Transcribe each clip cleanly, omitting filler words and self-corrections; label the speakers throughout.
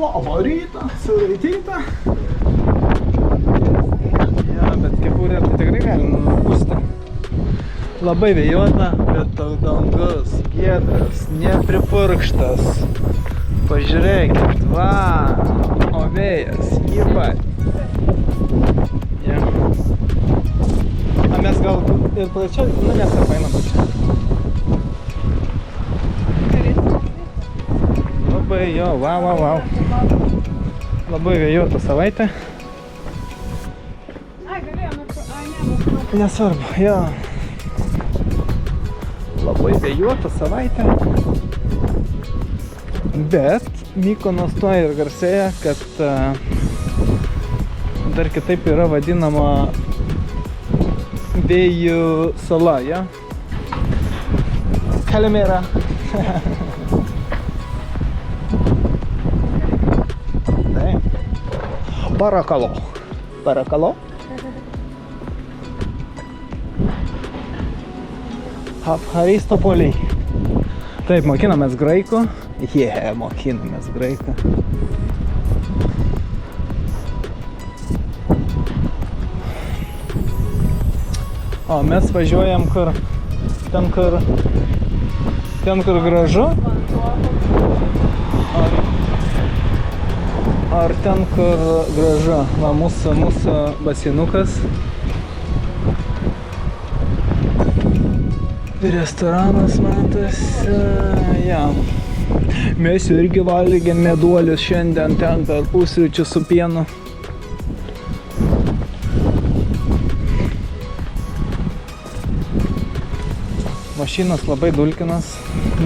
Speaker 1: Labą rytą, suraitytą. Ja, bet kepurė tai tikrai galima nupūsti. Labai vėjuota, bet dangus giedras, nepripurkštas. Pažiūrėkit, va, o vėjas, ypač. Ja. A mes gal ir plačiau, mes ar painam pačiau. Labai jo, wow. Labai vėjuota savaitė. Nesvarbu, jo. Labai vėjuota savaitė. Bet Mykonos tuo ir garsėja, kad dar kitaip yra vadinama vėjų sala, ja? Kalimera. Parakalo. Parakalo. Haristopoliai. Taip, mokinamės graikų. Mokinamės graikų. O mes važiuojam kur? Ten kur gražu? Ar ten kur gražu? Va, mūsų baseinukas. Restoranas matosi. Ja. Mes irgi valgėm meduolius šiandien ten per pusryčius su pienu. Mašinas labai dulkinas,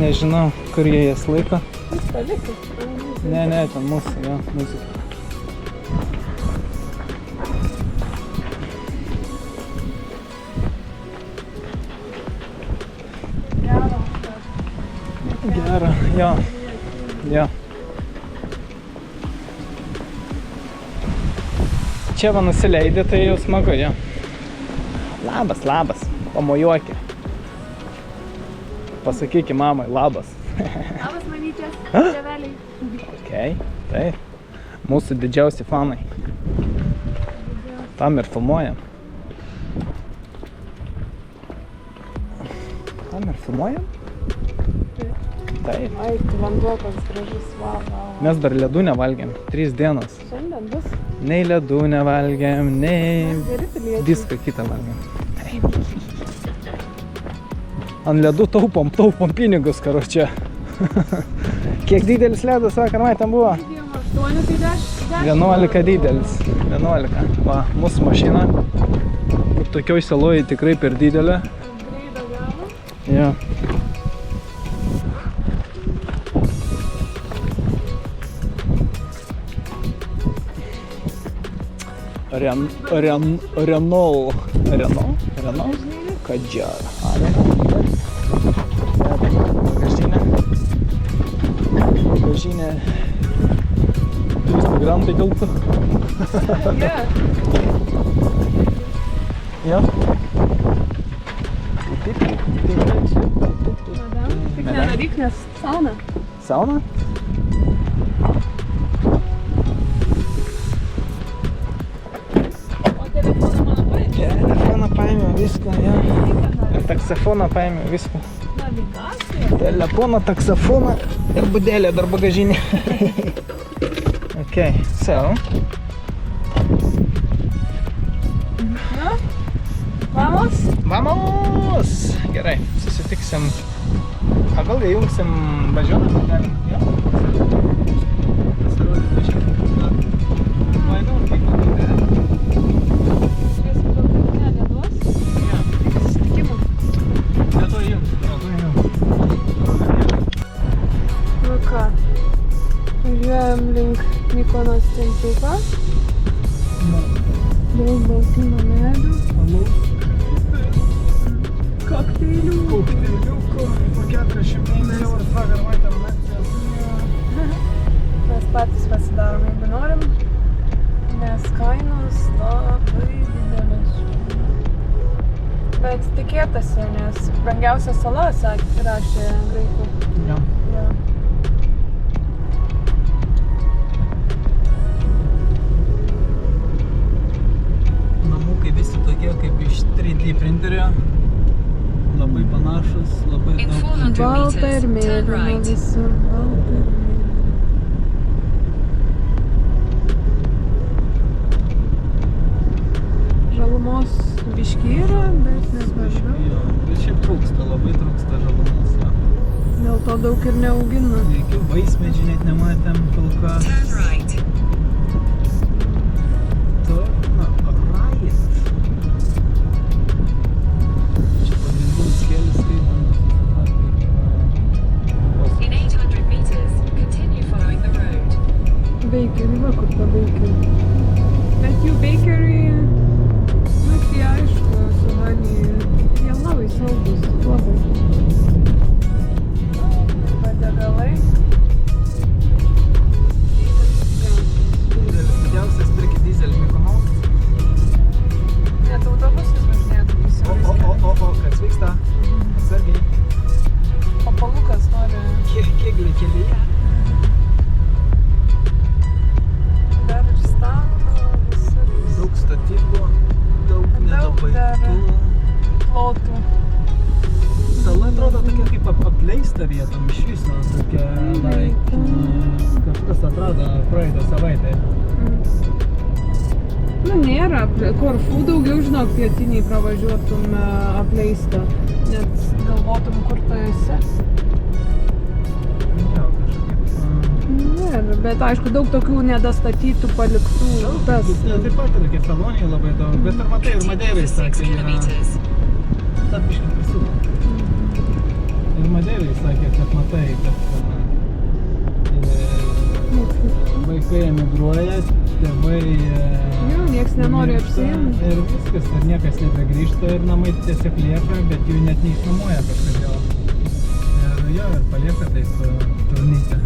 Speaker 1: nežinau, kur jie jas laiko. Ne, ten mūsų, jo, muzika. Gera, jo. Čia va nusileidė, tai jau smagu, jo. Labas, pamojuokė. Pasakyki mamai, labas.
Speaker 2: Labas, mamytė, tėveliai.
Speaker 1: Okei, taip. Mūsų didžiausi fanai. Tam ir filmuojam. Taip.
Speaker 2: Ai, vanduo koks gražus, wow.
Speaker 1: Mes dar ledų nevalgėm, 3 dienos.
Speaker 2: Šiandien bus?
Speaker 1: Nei ledų nevalgėm, nei viską kitą valgėm. Ant ledų taupom pinigus, karoče. Kiek didelis ledas vakar ten buvo?
Speaker 2: 8 tai 10.
Speaker 1: 11 didelis. 11. Va, mūsų mašina. Tokioj saloj tikrai per didelė.
Speaker 2: Greido galo.
Speaker 1: Jo. Renault Kadjar. Bagažinė 3 migrantai tilptų. Jo.
Speaker 2: Tik nedaryk, nes sauna.
Speaker 1: Sauna? Telefoną paėmė viską, ja. Ir taksofoną paėmė viską.
Speaker 2: Navigacija?
Speaker 1: Telefoną, taksofoną ir budelė dar bagažinė. Okay, so.
Speaker 2: Nu, vamos?
Speaker 1: Vamos! Gerai, susitiksim. A gal įjungsim važiuoną? Ja.
Speaker 2: Važiuojam link Mykonos centriuko. Daug baltymo medų.
Speaker 1: Kokteiliukų. Po 400 eurų vakar matėm akcijas.
Speaker 2: Mes patys pasidarom, jeigu norim, nes kainos labai didelės. Bet tikėtasi, nes brangiausia sala, rašė graikų.
Speaker 1: Ja.
Speaker 2: Ja.
Speaker 1: 3D printerį. Labai panašus, labai
Speaker 3: In
Speaker 1: daug.
Speaker 3: 400
Speaker 2: Balta ir
Speaker 3: meters, turn
Speaker 2: mėlyna
Speaker 3: right.
Speaker 2: visur. Balta ir mėlyna. Žalumos biški yra, bet ne per daug.
Speaker 1: Jo, bet šiaip trūksta, labai trūksta žalumos. jo.
Speaker 2: Dėl to daug ir neaugina.
Speaker 1: Jokių vaismedžių net nematėm kol kas.
Speaker 3: Turn right.
Speaker 1: Right. Čia pagrindinis kelias, tai
Speaker 3: In 800 meters, continue following the road.
Speaker 2: Bakery, va kur ta bakery. Bet jų bakery, nu tai aišku, sumanį, jie labai saugus, labai. Padegalai.
Speaker 1: didelis didžiausias pirkit dizelį Mykonos.
Speaker 2: Net autobusas važinėtų
Speaker 1: O, kas vyksta? Atsargiai.
Speaker 2: O Palukas nori
Speaker 1: Kiek kelyje?
Speaker 2: dar ir stato visur.
Speaker 1: Daug statybų, daug
Speaker 2: Daug dar.
Speaker 1: nedabaigtų.
Speaker 2: Plotų.
Speaker 1: Sala atrodo tokia kaip apleista vietom iš viso, tokia, kažkas atrado praeitą savaitę.
Speaker 2: Nu, nėra. Korfų daugiau, žinok, pietiniai pravažiuotum apleista. Net galvotum, kur tu esi.
Speaker 1: Jo, kažkaip.
Speaker 2: Nėra, bet aišku, daug tokių nedastatytų, paliktų. Tas.
Speaker 1: Taip pat yra Kefalonijai labai daug, bet ir matai, ir Madeirai
Speaker 3: 6
Speaker 1: sakė, yra.
Speaker 3: kilometers.
Speaker 1: Tapiškai prisūk. Ir Madeirai sakė, kad matai, kad vaikai emigruoja, tėvai
Speaker 2: Jo, nieks nenori
Speaker 1: miršta
Speaker 2: apsiimti.
Speaker 1: ir viskas, ir niekas nebegrįžta ir namai tiesiog lieka, bet jų net neišnuomoja kažkodėl. Ir jo, ir palieka taip turnyte.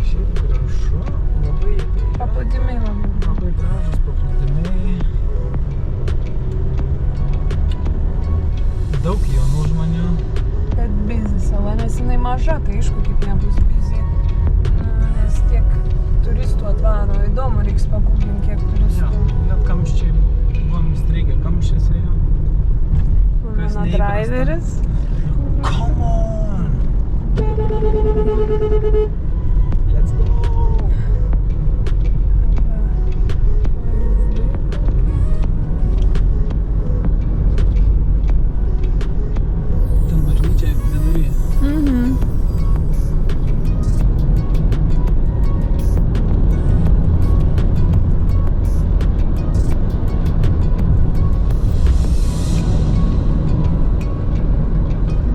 Speaker 1: Šiaip gražu, labai
Speaker 2: Paplūdimiai labai.
Speaker 1: labai gražus paplūdimiai. Daug jaunų žmonių.
Speaker 2: Bet bizi sala, nes jinai maža, tai aišku, kaip nebus bizi. Nes tiek turistų atvaro. Įdomu, reiks paguglinti, kiek
Speaker 1: Jo,
Speaker 2: turistų.
Speaker 1: net kamščiai buvom įstrigę kamščiuose jo. Kas
Speaker 2: Mano
Speaker 1: neįprasta.
Speaker 2: driveris.
Speaker 1: Come on! Let's go! Ten bažnyčia vidury.
Speaker 2: Mhm.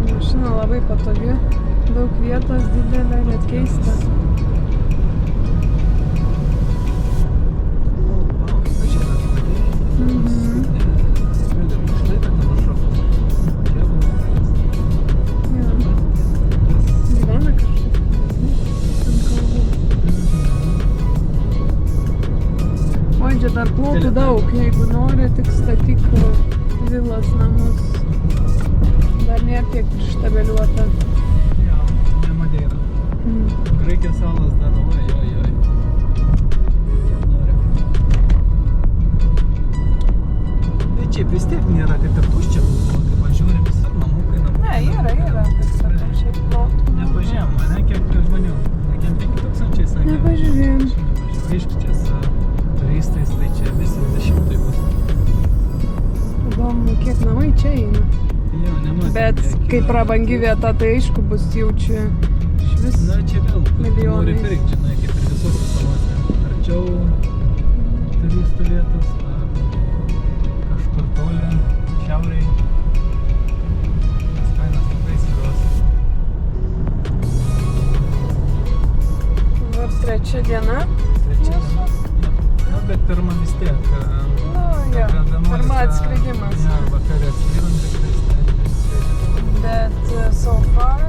Speaker 2: Mašina labai patogi, daug vietos, didelė, net keista. Jo. Gyvena kažkas ant kalvų. Oi, čia dar plotų daug, jeigu nori, tik statyk vilas namus. Dar nėra tiek ištabeliuota.
Speaker 1: Jo, ne Madeira. Graikijos salas dar, oi. Nori. Bet šiaip vis tiek nėra, kad ir tuščia būtų, kaip pažiūrė, visur namukai.
Speaker 2: Ne, yra, kaip sakau, šiaip plotų.
Speaker 1: Nepažiūrėjom, ne, kiek žmonių. Sakėm, 5000 sakė.
Speaker 2: Nepažiūrėjom.
Speaker 1: Aišku, čia su turistais, tai čia visi 10 bus.
Speaker 2: Įdomu, kiek namai čia eina.
Speaker 1: Jo, nematėm.
Speaker 2: Bet kai prabangi vieta, tai aišku bus jau čia išvis.
Speaker 1: Na, čia vėl, kur tu nori
Speaker 2: Milijonais.
Speaker 1: pirkti, žinai, kaip ir visose salose. Arčiau turistų vietos, ar kažkur toli, šiauriai. Nes kainos tikrai svyruos.
Speaker 2: Dabar trečia diena.
Speaker 1: Trečia diena. Jo. Nu, bet pirma vis tiek.
Speaker 2: Nu, jo, pirma atskridimas.
Speaker 1: Ja, vakarė atskridom, tikrai stengiamės.
Speaker 2: Bet so far,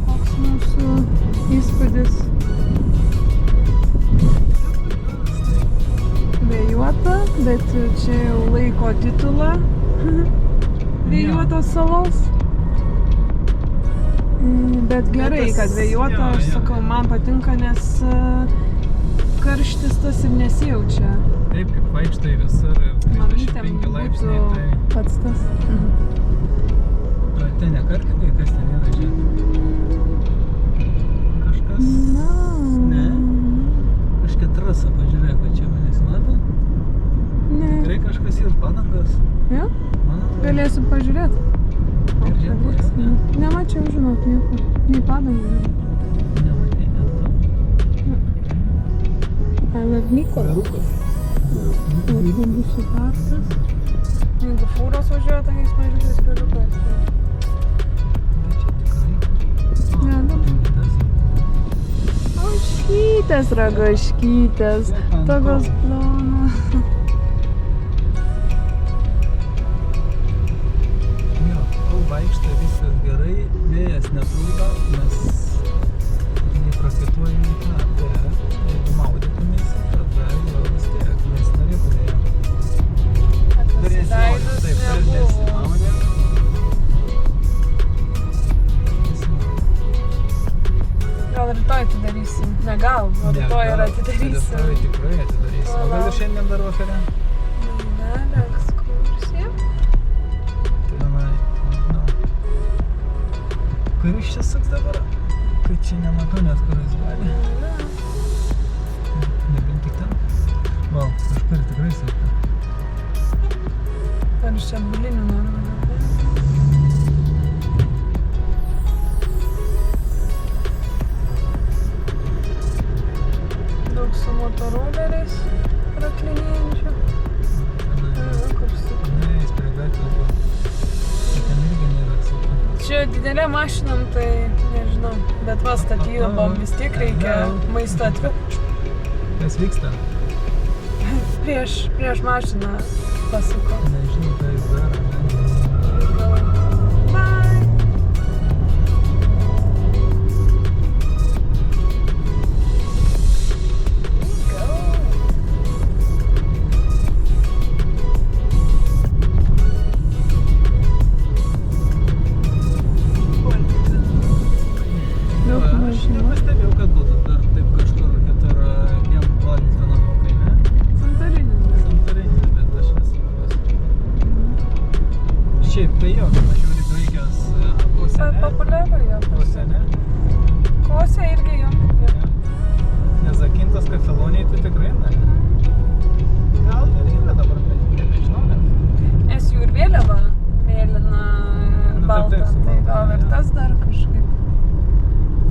Speaker 2: koks mūsų įspūdis? Vėjuota, bet čia jau laiko titulą vėjuotos salos. Bet gerai, kad vėjuota, aš sakau, man patinka, nes karštis tas ir nesijaučia.
Speaker 1: Taip, kaip vaikštai visur,
Speaker 2: Mamytėm
Speaker 1: 35 laipsniai,
Speaker 2: būtų
Speaker 1: tai...
Speaker 2: pats tas.
Speaker 1: Ten ne kartkai, kas ten yra, žiūrėk. Kažkas... Ne? Kažkokia trasa, pažiūrėk, kad čia manęs mato.
Speaker 2: Ne.
Speaker 1: Tikrai kažkas ir padangas.
Speaker 2: Jo?
Speaker 1: Man atrodo.
Speaker 2: Galėsiu pažiūrėti.
Speaker 1: Ir ženklai, ne?
Speaker 2: Nemačiau, žinok, nieko. Nei padangų.
Speaker 1: Nematei net to.
Speaker 2: I love Mykolas.
Speaker 1: Perukas.
Speaker 2: Autobusų parkas. Jeigu fūros važiuoja, tai jis mažiukais keliukais.
Speaker 1: Bet čia tikrai...
Speaker 2: Ne, Ožkytės, ragaškytės. Tokios plonos.
Speaker 1: Jo, kol vaikštai viskas gerai, vėjas netrūda, nes neprakaituoja į tą, bet jeigu maudytumėsi, tada jo vis tiek nesinorėtumėje. Dar nesimaudė, taip, dar nesimaudė.
Speaker 2: Gal rytoj atidarysim. Ne gal, o rytoj ir atidarysim.
Speaker 1: Rytoj tikrai atidarysim. O gal ir šiandien dar vakare?
Speaker 2: Dainelė, ekskursija.
Speaker 1: Tenai, nežinau. Kur jis čia suks dabar? Kad čia nematau net, kur jis gali. Nebent tik ten. Val, kažkur tikrai suka.
Speaker 2: Ar iš čia bulinių norime? Daug su motoroleriais praklinėjančių. Kur suka?
Speaker 1: Ne, jis prie gatvės buvo. Tai ten irgi nėra suka.
Speaker 2: Čia didelė mašinam, tai nežinau. Bet va statybom vis tiek reikia maisto atvežti.
Speaker 1: Kas vyksta?
Speaker 2: Prieš mašiną pasuko.
Speaker 1: Nežinau, ką jis daro.
Speaker 2: Bye!
Speaker 1: Aš nepastebėjau, kad būtų dar taip kažkur vien valyt kanalukai, ne? Santorinis, bet aš nesuprasiu. Šiaip tai jo, kad aš žiūri Graikijos Kosene.
Speaker 2: Populiaru jo.
Speaker 1: Kosene.
Speaker 2: Kosė irgi jo.
Speaker 1: Nes Zakintos Katalonijai tai tikrai ne. Gal ir yra dabar, nebežinau net.
Speaker 2: Nes jų ir vėliava mėlyna, balta.
Speaker 1: taip, su
Speaker 2: Tai
Speaker 1: balta,
Speaker 2: gal ir
Speaker 1: jo.
Speaker 2: tas dar kažkaip.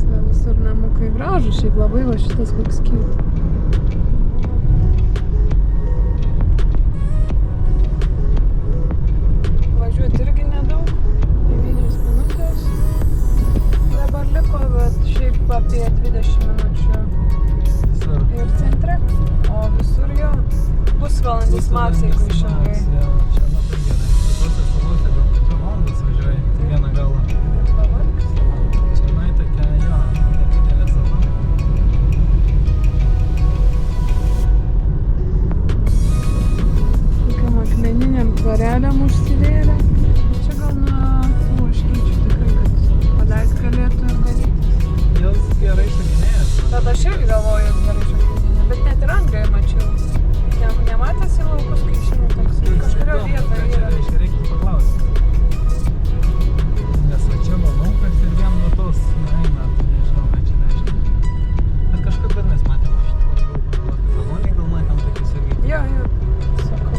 Speaker 2: Tai visur namukai gražu, šiaip labai va šitas koks cute. Važiuoti irgi nedaug, 9 minutės. Dabar liko, bet šiaip apie 20 minučių
Speaker 1: Visur.
Speaker 2: ir centre. O visur jo pusvalandis maks, jeigu išilgai.
Speaker 1: Čia labai gerai. Kitose salose gal 2 valandas važiuoji vieną galą. Čionai tokia jo, nedidelė sala.
Speaker 2: Tokiam akmeniniam tvareliam užsivėrė. Čia gal nuo tų ožkyčių tikrai, kad paleist galėtų ir galytis.
Speaker 1: Jos gerai šakinėjęs.
Speaker 2: Bet aš irgi galvoju, jos gerai šakinė, bet net ir Anglijoje mačiau. Nematęs į laukus, kai išėjau toks, kažkurio vietoje
Speaker 1: Čia
Speaker 2: yra.
Speaker 1: reiškia, reiktų paklausti. Nes va čia manau, kad ir vien nuo tos neeina, nežinau, ką čia reiškia. Bet kažkur dar mes matėm, aš tikrai Katalonijai gal matėm tokius irgi.
Speaker 2: Jo, sakau.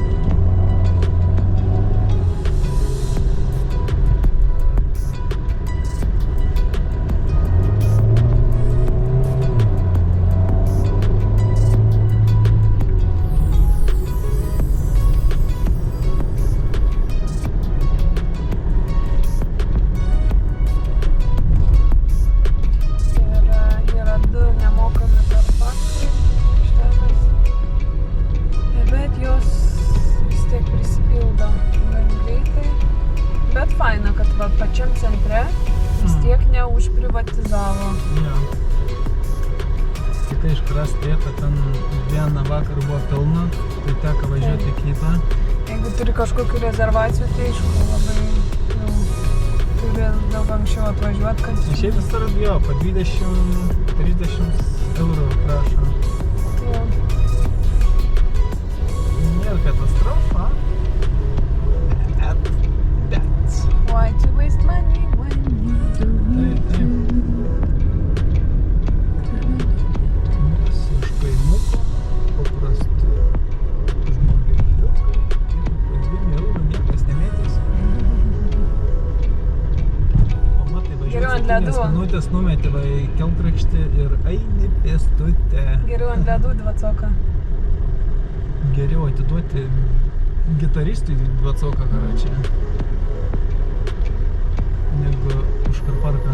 Speaker 2: Yra 2 nemokami tarpakai ištekas. Bet jos vis tiek prisipildo gan greitai. Bet faina, kad va pačiam centre vis tiek neužprivatizavo.
Speaker 1: Jo. Tik aišku, rast vietą, ten vieną vakar buvo pilna, tai teko važiuoti į kitą.
Speaker 2: Jeigu turi kažkokių rezervacijų, tai aišku, labai jau turi daug anksčiau atvažiuot, kad...
Speaker 1: Šiaip visur jo, po 20-30 eurų prašo.
Speaker 2: Jo.
Speaker 1: Nėra katastrofa. Bet.
Speaker 2: Why to waste money when you don't need
Speaker 1: Taip. Mes iš kaimuko paprasti žmogeliukai ir po 2 eurų niekas nemėtys. O matai,
Speaker 2: Geriau ant
Speaker 1: važiuoji 7
Speaker 2: ledų.
Speaker 1: minutės numeti va į kelkraštį ir eini pėstute.
Speaker 2: Geriau ant ledų 20.
Speaker 1: Geriau atiduoti gitaristui 20 karačią negu už karparką.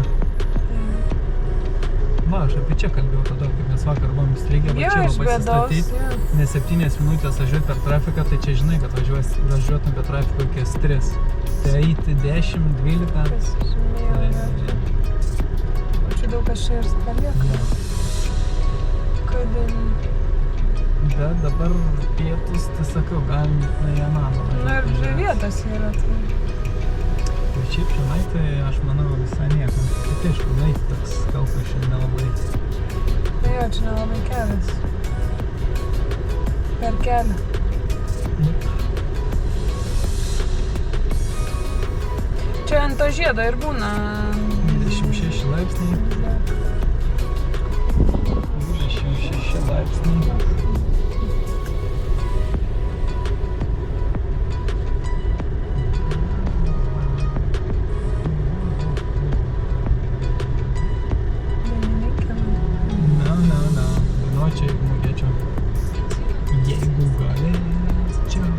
Speaker 1: Va, aš apie čia kalbėjau tada, kaip mes vakar buvom įstrigę, va
Speaker 2: Jo,
Speaker 1: čia
Speaker 2: iš
Speaker 1: va
Speaker 2: bėdos.
Speaker 1: pasistatyti. Ne 7 minutės važiuoti per trafiką, tai čia žinai, kad važiuotum be trafiko iki 3. Tai eiti 10-12.
Speaker 2: Pasižymėjau. Čia daug kas čia ir palieka. Kad...
Speaker 1: Bet dabar pietus, tai sakau, gal neįmanoma.
Speaker 2: Na ir 2 vietos yra. Tai...
Speaker 1: Ir šiaip žinai, tai aš manau visai nieko. Tai aišku, naiti toks kalpas šiandien nelabai.
Speaker 2: Tai jo, čia nelabai kelias. Per kelią. Čia ant to žiedo ir būna...
Speaker 1: 26 laipsniai. 26 laipsniai. Na. Dainuočiau, jeigu mokėčiau. Jeigu galėčiau.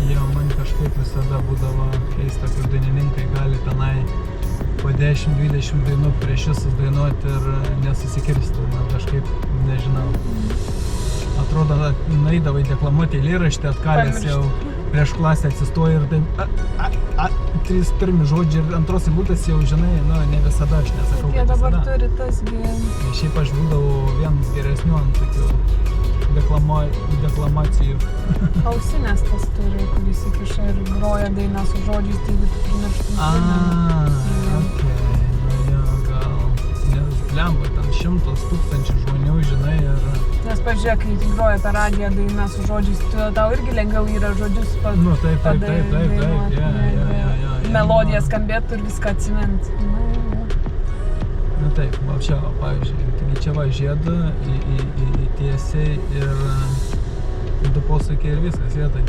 Speaker 1: Jo, man kažkaip visada būdavo keista, kaip dainininkai gali tenai po 10-20 dainų prieš visus dainuoti ir nesusikirsti. Man kažkaip, nežinau. Atrodo, naidavai deklamuoti eilėraštį, atkalęs jau prieš klasę atsistoji ir taip 3 pirmi žodžiai ir antros eilutės jau žinai, nu, ne visada aš nesakau,
Speaker 2: Jie
Speaker 1: kad
Speaker 2: dabar
Speaker 1: visada.
Speaker 2: turi tas gi...
Speaker 1: Šiaip aš būdavau vienas geresnių ant tokių deklamacijų.
Speaker 2: Ausinės tas turi, kur įsikiša ir groja dainą su žodžiais, tai tu primirštum.
Speaker 1: Okei, nu jo, gal. Nes blemba, ten 100 tūkstančių žmonių, žinai, ir...
Speaker 2: Nes pažiūrėk, kai groja per radiją dainą su žodžiais, tau irgi lengviau yra žodžius
Speaker 1: Nu, taip,
Speaker 2: melodiją skambėtų ir viską atsimint.
Speaker 1: Nu taip, va čia, pavyzdžiui, taigi čia va žiedu į tiesiai ir 2 posakiai ir viskas vietai.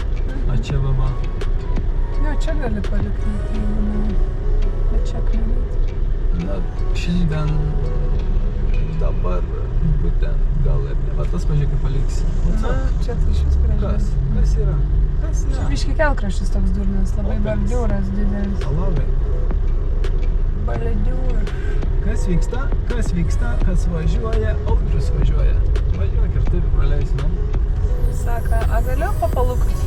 Speaker 1: O čia va.
Speaker 2: Jo, čia gali palikti, bet čia akmenyti.
Speaker 1: Na, šiandien dabar būtent gal ir ne. Va tas pažiūrėk, kaip paliksi.
Speaker 2: Na, čia tai iš vis
Speaker 1: Kas? Kas yra? Kas yra?
Speaker 2: Biški kelkraštis toks durnas, labai
Speaker 1: Opelis.
Speaker 2: baldiūras didelis.
Speaker 1: Alavai.
Speaker 2: Baldiūras.
Speaker 1: Kas vyksta? Kas važiuoja? Audrius važiuoja. Važiuok ir taip praleisi, nu.
Speaker 2: Saka, a galiu papalukas?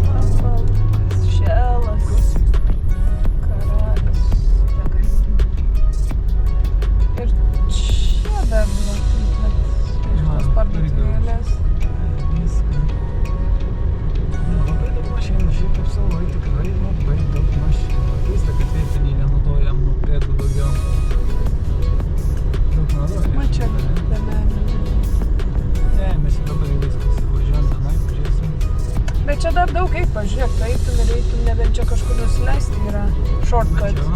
Speaker 2: Papalukas, šelas. Karalius. Ir čia dar buvo, bet iš parduotuvėlės.
Speaker 1: Viską. Ne, labai daug mašinų, šiaip kaip saloj tikrai labai daug mašinų. Keista, kad vietiniai nenaudojam pėdų daugiau. Daug naudoja.
Speaker 2: Va čia dalelė.
Speaker 1: Ne, mes dabar į viskas važiuojam tenai, pažiūrėsim.
Speaker 2: Bet čia dar daug eik, pažiūrėk, tu eitum ir eitum, nebent čia kažkur nusileisti yra shortcut.
Speaker 1: Mačiau.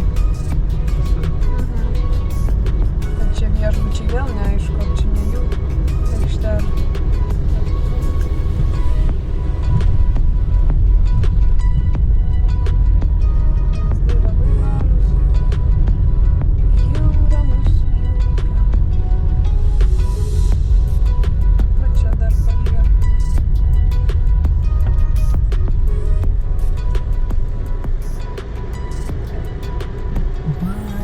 Speaker 2: Bet čia viešbučiai vėl neaišku, ar čia ne jų aikštelė. Vaizdai labai ramūs. Jūra mūsų jūra. Va čia dar palieka.
Speaker 1: Bye.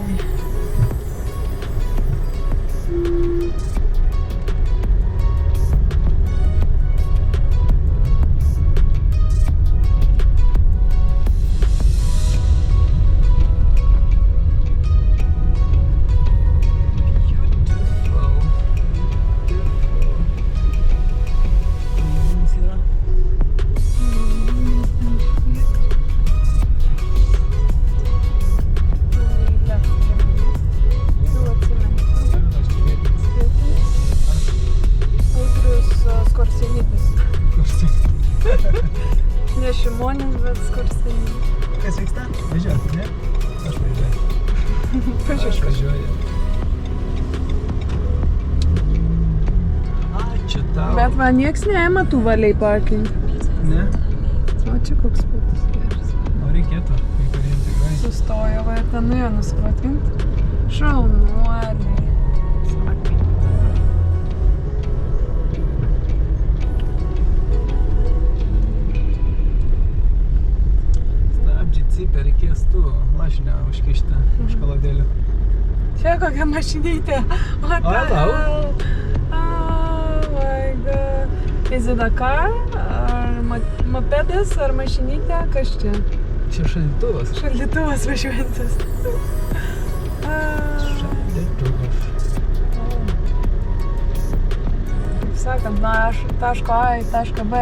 Speaker 2: žmonės, bet skurstiniai.
Speaker 1: Kas vyksta? Važiuoti, ne? Aš važiuoju. Aš važiuoju. Ačiū tau.
Speaker 2: Bet va, nieks neėma tų valiai parking.
Speaker 1: Ne?
Speaker 2: O čia koks putas geras.
Speaker 1: O reikėtų, kai kurie tikrai.
Speaker 2: Sustojo va ir ten nuėjo nusipratint. Šaunuoliai.
Speaker 1: Stabdžiai cypia, reikės tų mašinę užkišti už kalodėlių.
Speaker 2: Čia kokia mašinytė. O
Speaker 1: tau?
Speaker 2: Oh my god. Is it a car? Ar mopedas, ar mašinytė? Kas čia?
Speaker 1: Čia šaldytuvas.
Speaker 2: Šaldytuvas važiuojantis.
Speaker 1: Šaldytuvas.
Speaker 2: Kaip sakant, nuo taško A į tašką B.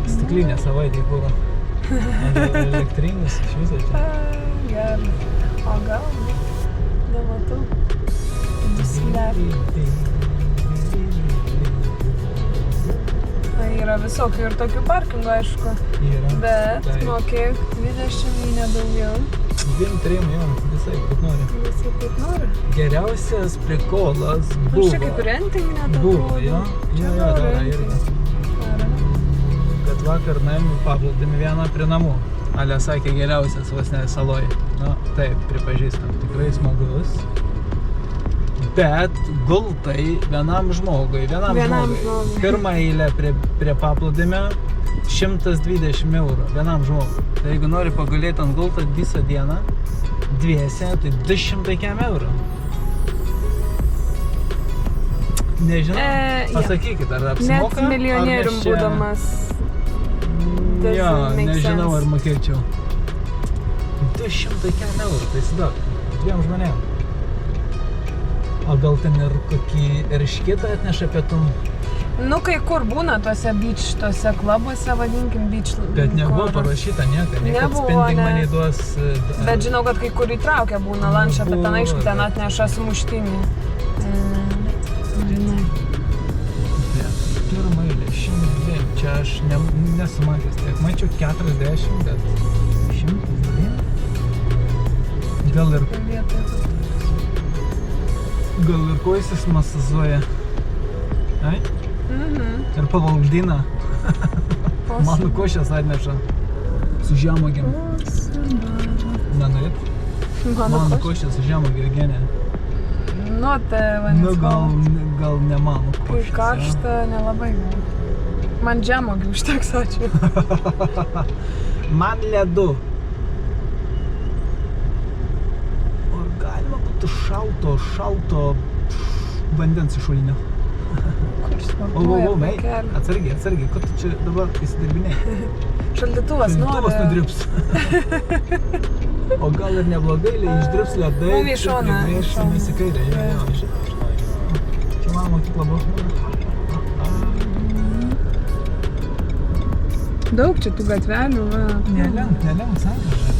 Speaker 1: Stiklinė savaitė buvo. Elektrinis iš viso čia.
Speaker 2: Gerai. O gal? Nematau. Dusliarį. Yra visokių ir tokių parkingų, aišku.
Speaker 1: Yra.
Speaker 2: Bet
Speaker 1: Taip.
Speaker 2: mokėk 20 nedaugiau.
Speaker 1: 2-3 jau, visai kaip nori.
Speaker 2: Visi kaip nori.
Speaker 1: Geriausias prikolas
Speaker 2: Nu,
Speaker 1: buvo.
Speaker 2: čia kaip renting net
Speaker 1: Buvo,
Speaker 2: atrodo.
Speaker 1: jo.
Speaker 2: Čia
Speaker 1: Jo,
Speaker 2: gal
Speaker 1: dar
Speaker 2: renting.
Speaker 1: irgi. Kad vakar nuėjome paplūdimį vieną prie namų. Ale sakė geriausias vos ne saloj. Nu, taip, pripažįstam, tikrai smagus. Bet gultai vienam žmogui,
Speaker 2: Vienam žmogui.
Speaker 1: Pirmą eilę prie paplūdimio 120 eurų vienam žmogui. Tai jeigu nori pagulėti ant gulto visą dieną, dviese, tai 200 kem eurų. Nežinau,
Speaker 2: jo.
Speaker 1: pasakykit, ar
Speaker 2: Net
Speaker 1: apsimoka?
Speaker 2: milijonierium būdamas.
Speaker 1: Jo,
Speaker 2: doesn't make
Speaker 1: nežinau,
Speaker 2: sense.
Speaker 1: ar mokėčiau. 200 kem eurų, tai įsivaizduok, dviem žmonėm. O gal ten ir kokį eršketą atneša pietum?
Speaker 2: Nu, kai kur būna tuose beach, tuose klubuose, vadinkim, beach.
Speaker 1: Bet nebuvo
Speaker 2: kur-
Speaker 1: parašyta nieko, kad
Speaker 2: Nebuvo,
Speaker 1: spending
Speaker 2: ne.
Speaker 1: money duos...
Speaker 2: Bet žinau, kad kai kur įtraukia būna lanšą, bet ten
Speaker 1: Buvo,
Speaker 2: aišku, ten
Speaker 1: bet-
Speaker 2: atneša sumuštinį. Žinai.
Speaker 1: Pirmą eilę, 102, čia aš nesu matęs, tiek mačiau 40, bet 102. Gal ir koisis masazuoja. Ai? Ir pavalgdina. Mano košės atneša. Su žemuogėm. Nenorėt? Mano košės su žemuogė genė.
Speaker 2: Nu, tai
Speaker 1: Nu,
Speaker 2: vadinasi.
Speaker 1: gal ne mano
Speaker 2: Kai
Speaker 1: košės.
Speaker 2: karšta, nelabai gal. Man džemogių užteks, ačiū.
Speaker 1: Man ledu. Ar galima būtų šalto vandens iš šulinio?
Speaker 2: Kur
Speaker 1: O,
Speaker 2: sportuoja prie
Speaker 1: mei,
Speaker 2: kelio.
Speaker 1: atsargiai, kur tu čia dabar įsidirbinėjai?
Speaker 2: Šaldytuvas nori.
Speaker 1: nudribs. O gal ir neblogai, išdirbs ledai.
Speaker 2: Mum į šoną, į šoną.
Speaker 1: Mes į kairę, jo. Čia mano mokykla buvo.
Speaker 2: Daug čia tų gatvelių, va.
Speaker 1: Nelenk, sankryža.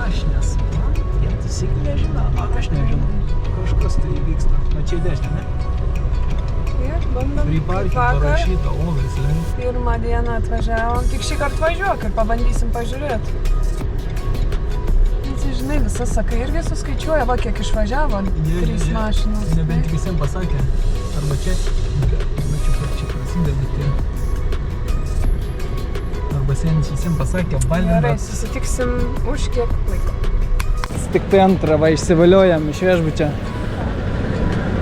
Speaker 1: Aš nesuprantu, jie taisyklių nežino, aš nežinau. Kažkas tai vyksta. O čia į dešinę, ne?
Speaker 2: Ir bandom.
Speaker 1: Free parking parašyta, o veisliai.
Speaker 2: Pirmą dieną atvažiavom. Tik šį kartą važiuok ir pabandysim pažiūrėti. Nes, žinai, visas sakai irgi suskaičiuoja, va kiek išvažiavo. 3 mašinos.
Speaker 1: Nebent tik visiems pasakė. Arba čia, mačiau, kad čia prasideda tie. Arba senis visiems pasakė,
Speaker 2: Gerai,
Speaker 1: balinda.
Speaker 2: susitiksim už kiek laiko.
Speaker 1: Tik tai antrą, va, išsivaliojam iš viešbučio.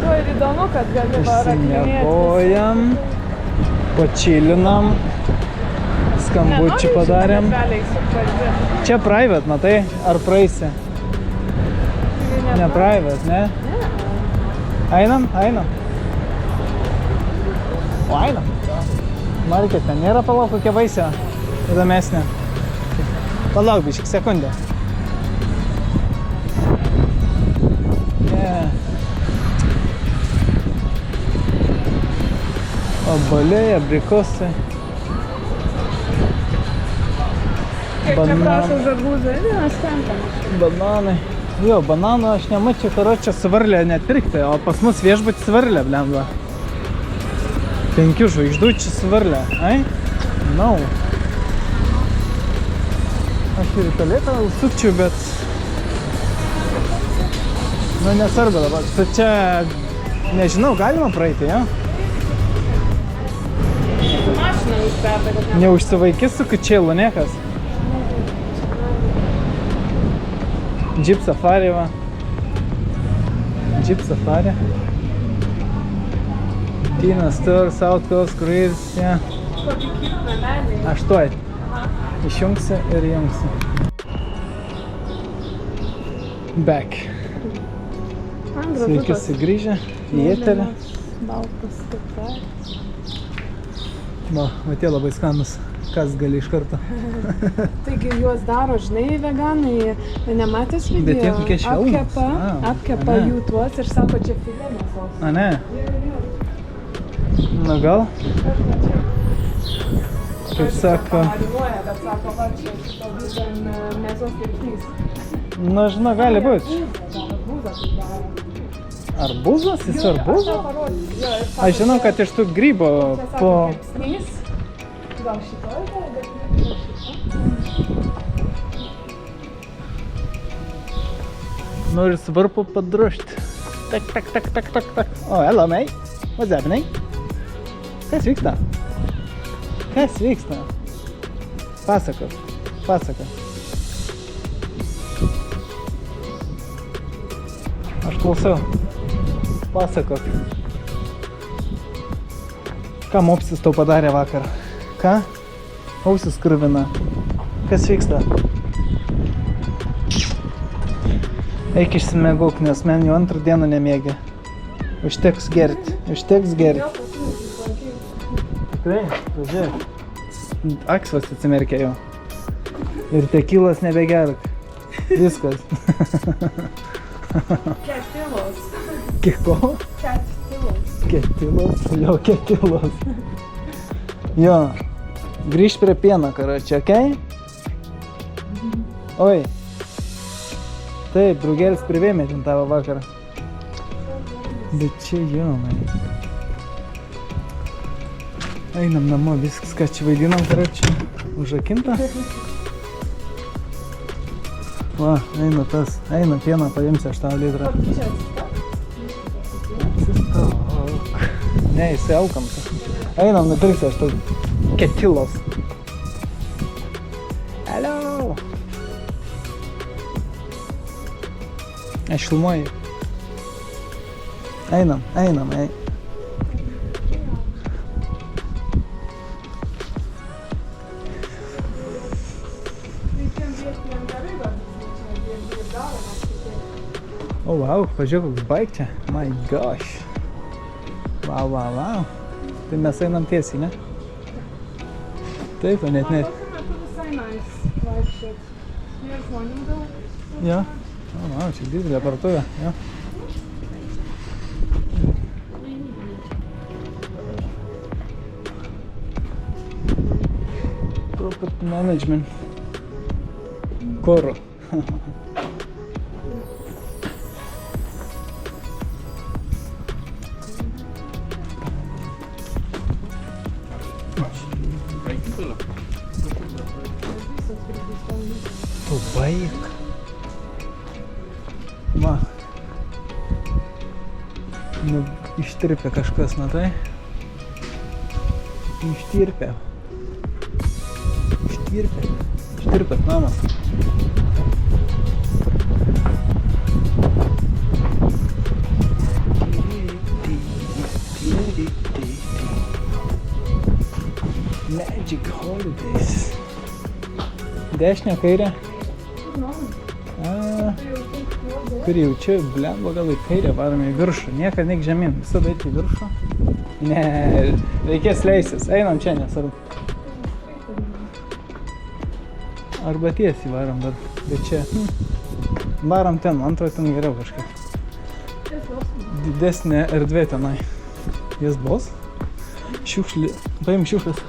Speaker 2: Tuo ir įdomu, kad gali
Speaker 1: Išsimiegojam, pačilinam, skambučių padarėm. Čia private, matai, ar praeisi? Ne private, ne? Einam? O, einam. Markė, ten nėra palauk kokia vaisė įdomesnė. Palauk, biškį, sekundę. Obuoliai, abrikosai.
Speaker 2: Kiek čia prašo žarbūzai, vienas tenka.
Speaker 1: Bananai. Jo, bananų aš nemačiau, karočią su varlė net pirkti, o pas mus viešbutį su varlė, blemba. 5 žvaigždučių su varlė, ai? No. Aš ir į tualetą užsukčiau, bet... Nu, nesvarbu dabar. Tu čia, nežinau, galima praeiti, jo?
Speaker 2: Mašina užsperta, kad
Speaker 1: Neužsivaikys su kučėlu niekas. Jeep Safari, va. Jeep Safari. Tina Store, South Coast Cruise, ja.
Speaker 2: kokį namelį.
Speaker 1: Aš tuoj. Išjungsiu ir jungsiu. Back.
Speaker 2: Man
Speaker 1: Sveiki
Speaker 2: gražu
Speaker 1: sugrįžę į eterį.
Speaker 2: baltas stiklai.
Speaker 1: Va, tie labai skanus. Kas gali iš karto.
Speaker 2: Taigi juos daro, žinai, veganai, nematęs video.
Speaker 1: Bet jie tokie švelnūs.
Speaker 2: Apkepa
Speaker 1: Ane.
Speaker 2: jų tuos ir sako, čia filė mėsos.
Speaker 1: A ne? Na gal? Kaip sako.
Speaker 2: Marinuoja, bet sako, va, čia šito vis dar mėsos kirpnys.
Speaker 1: Na, žinau, gali būti.
Speaker 2: Arbūzą tai daro.
Speaker 1: Arbūzas? Jis arbūzas?
Speaker 2: Aš
Speaker 1: Aš žinau, kad iš tų grybo po...
Speaker 2: Gal šitoj, gal šitoj.
Speaker 1: Noriu svarbu padrožti. Tak, tak, tak, tak, tak, tak. Oh, hello, mate. What's happening? Kas vyksta? Kas vyksta? Pasakok. Pasakok. Aš klausau. Pasakok. Ką mopsis tau padarė vakar? Ką? Ausis kruvina. Kas vyksta? Eik išsimėgauk, nes men jau antrą dieną nemiegi. Užteks gerti. Užteks gerti. Tikrai? Pažiūrėk. Aksvas atsimerkė jau. Ir tekilas nebegerk. Viskas.
Speaker 2: Ketilos.
Speaker 1: Kiek ko?
Speaker 2: Ketilos.
Speaker 1: Ketilos? Jo, ketilos. Jo. Grįžt prie pieno, karoči, okei? Oi. Taip, draugelis privėmė ten tavo vakarą. Bet čia jo, man. Einam namo, viskas, ką čia vaidinam, karoči. Užrakinta. Va, eina tas. Eina pieną, paimsi aš tau litrą. Atsistauk. Ne, jisai aukamta. Einam, nupirksi aš tau ketilos. Hello! Aš filmuoju. Einam, einam, einam. O, wow, pažiūrėk, koks bike čia. My gosh. Wow, wow, wow. Tai mes einam tiesiai, ne? Taip, o net net.
Speaker 2: Visai nice vaikščiot. Ir žmonių daug.
Speaker 1: Jo. O, wow, čia didelė parduotuvė, jo. Property management. Koro. Tu baik. Va. Nu, ištirpė kažkas, matai? Ištirpė. Ištirpė. Ištirpęs namas. Magic Holidays. Dešinė, kairė. Kur jau čia, blemba, gal į kairę varome į viršų. Niekad neik žemyn, visada eiti į viršų. Ne, reikės leisis. Einam čia, nesvarbu. Arba tiesiai varom dar, bet čia. Varom ten, man atrodo, ten geriau kažkaip. Didesnė erdvė tenai. Jas bos? Šiukšlį, paim šiukšlės.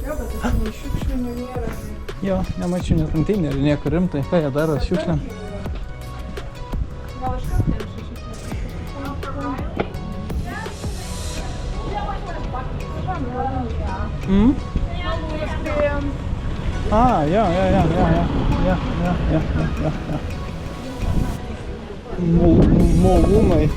Speaker 2: Jo, bet šiukšlinių nėra.
Speaker 1: Jo, nemačiau net konteinerių, niekur rimtai. Ką jie daro, šiukšliam?
Speaker 2: Gal aš kartą
Speaker 1: Ja. Malūnai.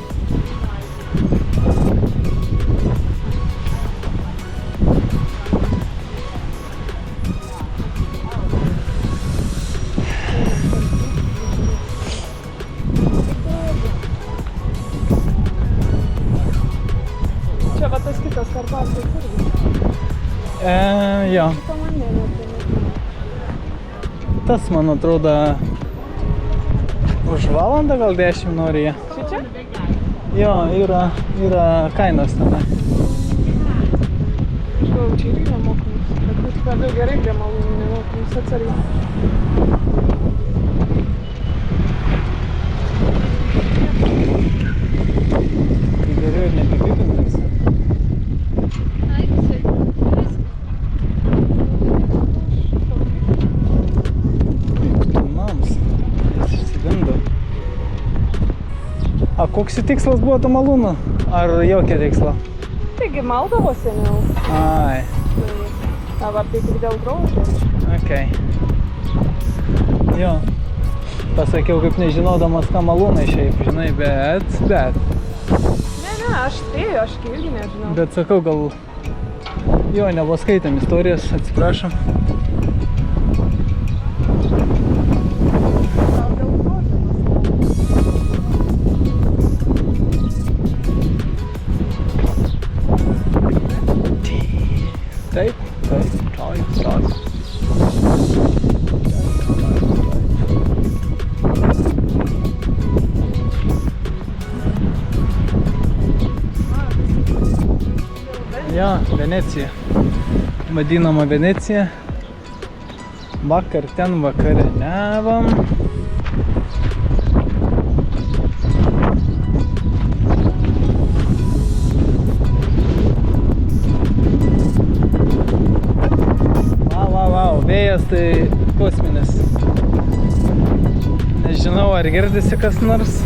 Speaker 2: Čia va tas kitas Karpatas irgi.
Speaker 1: Jo.
Speaker 2: Pamanėlė.
Speaker 1: Tas, man atrodo, už valandą gal 10 nori jie.
Speaker 2: Šičia?
Speaker 1: Jo, yra kainos tenai.
Speaker 2: Aš galvoju, čia irgi nemokamus. Bet būtų per daug gerai prie malūnų nemokamus atsargiai.
Speaker 1: Tai geriau ir nepipipintis. Piktumams. Jis išsivindo. A koks jų tikslas buvo to malūno? Ar jokio tikslo?
Speaker 2: Taigi maldavo seniau.
Speaker 1: Ai,
Speaker 2: Dabar tai tik dėl grožio.
Speaker 1: okei. Jo. Pasakiau, kaip nežinodamas, ką malūnai šiaip, žinai, bet.
Speaker 2: Ne, aš irgi nežinau.
Speaker 1: Bet sakau, gal. Jo, nebuvo skaitėm istorijas, atsiprašom.
Speaker 2: Gal dėl grožio
Speaker 1: Taip. Jo, Venecija. Vadinama Venecija. Vakar ten vakarieniavom. Vau, vėjas tai kosminis. Nežinau, ar girdisi kas nors.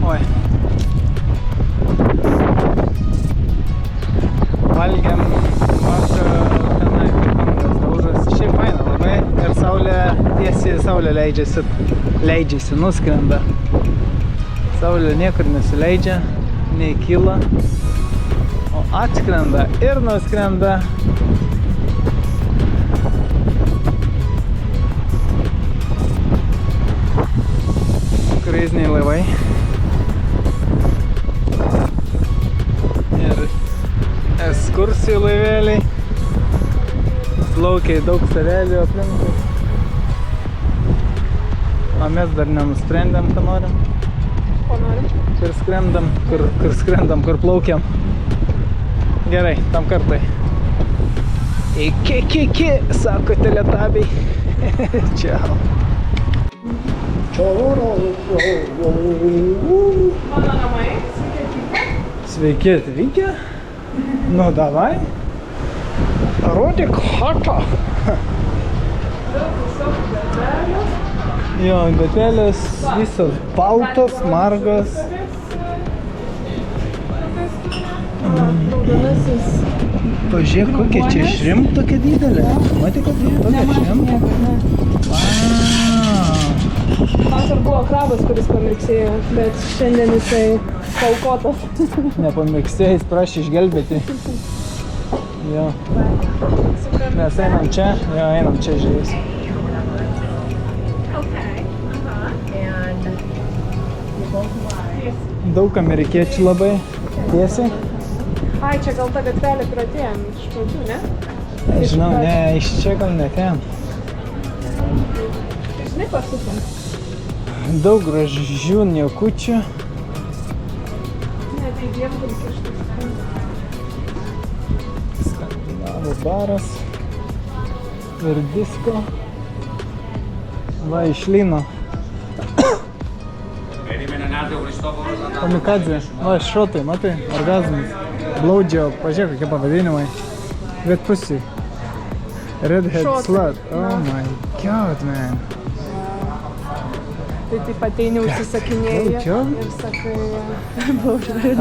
Speaker 1: Oi. Valgiam vakar tenai pirmangas daužas. Šiaip faina labai. Ir saulė, tiesiai saulė leidžiasi, nuskrenda. Saulė niekur nesileidžia, nei kyla. O atskrenda ir nuskrenda. Kruiziniai laivai. Ir ekskursijų laiveliai. Plaukia daug savelių aplinkui. O mes dar nenusprendėm, ką norim.
Speaker 2: Ko norim?
Speaker 1: Kur skrendam, kur plaukiam. Gerai, tam kartai. Iki, sako teletabiai. Čiau.
Speaker 2: Mano namai,
Speaker 1: Sveiki atvykę. Nu, davai. Rodyk chatą.
Speaker 2: daug visokių darbelių.
Speaker 1: Jo, gatvelės visos baltos, margos.
Speaker 2: Raudonasis.
Speaker 1: Pažiūrėk, kokia čia šrim tokia didelė. Matai, kad tokia šrim.
Speaker 2: Vakar buvo krabas, kuris pamirksėjo, bet šiandien jisai paukotas.
Speaker 1: Nepamirksėjai, jis prašė išgelbėti. Jo. Mes einam čia, žiūrėsim. Daug amerikiečių labai tiesiai.
Speaker 2: Ai, čia gal ta gatvelė, kur atėjom iš pradžių, ne?
Speaker 1: Žinau, ne, iš čia gal ne ten.
Speaker 2: Tai žinai pasukam.
Speaker 1: Daug gražių niekučių.
Speaker 2: Ne, tai viemgalis iš tų.
Speaker 1: Skandinavų baras. Ir disko. Va, iš Lino. Kamikadzė. Va, šotai, matai, orgazmas. Blowjob, pažiūrėk, kokie pavadinimai. Wet pussy. Redhead
Speaker 2: Šotai.
Speaker 1: slut. Oh
Speaker 2: Na.
Speaker 1: my god, man.
Speaker 2: Tai taip ateini užsisakinėji
Speaker 1: Čia?
Speaker 2: ir sakai,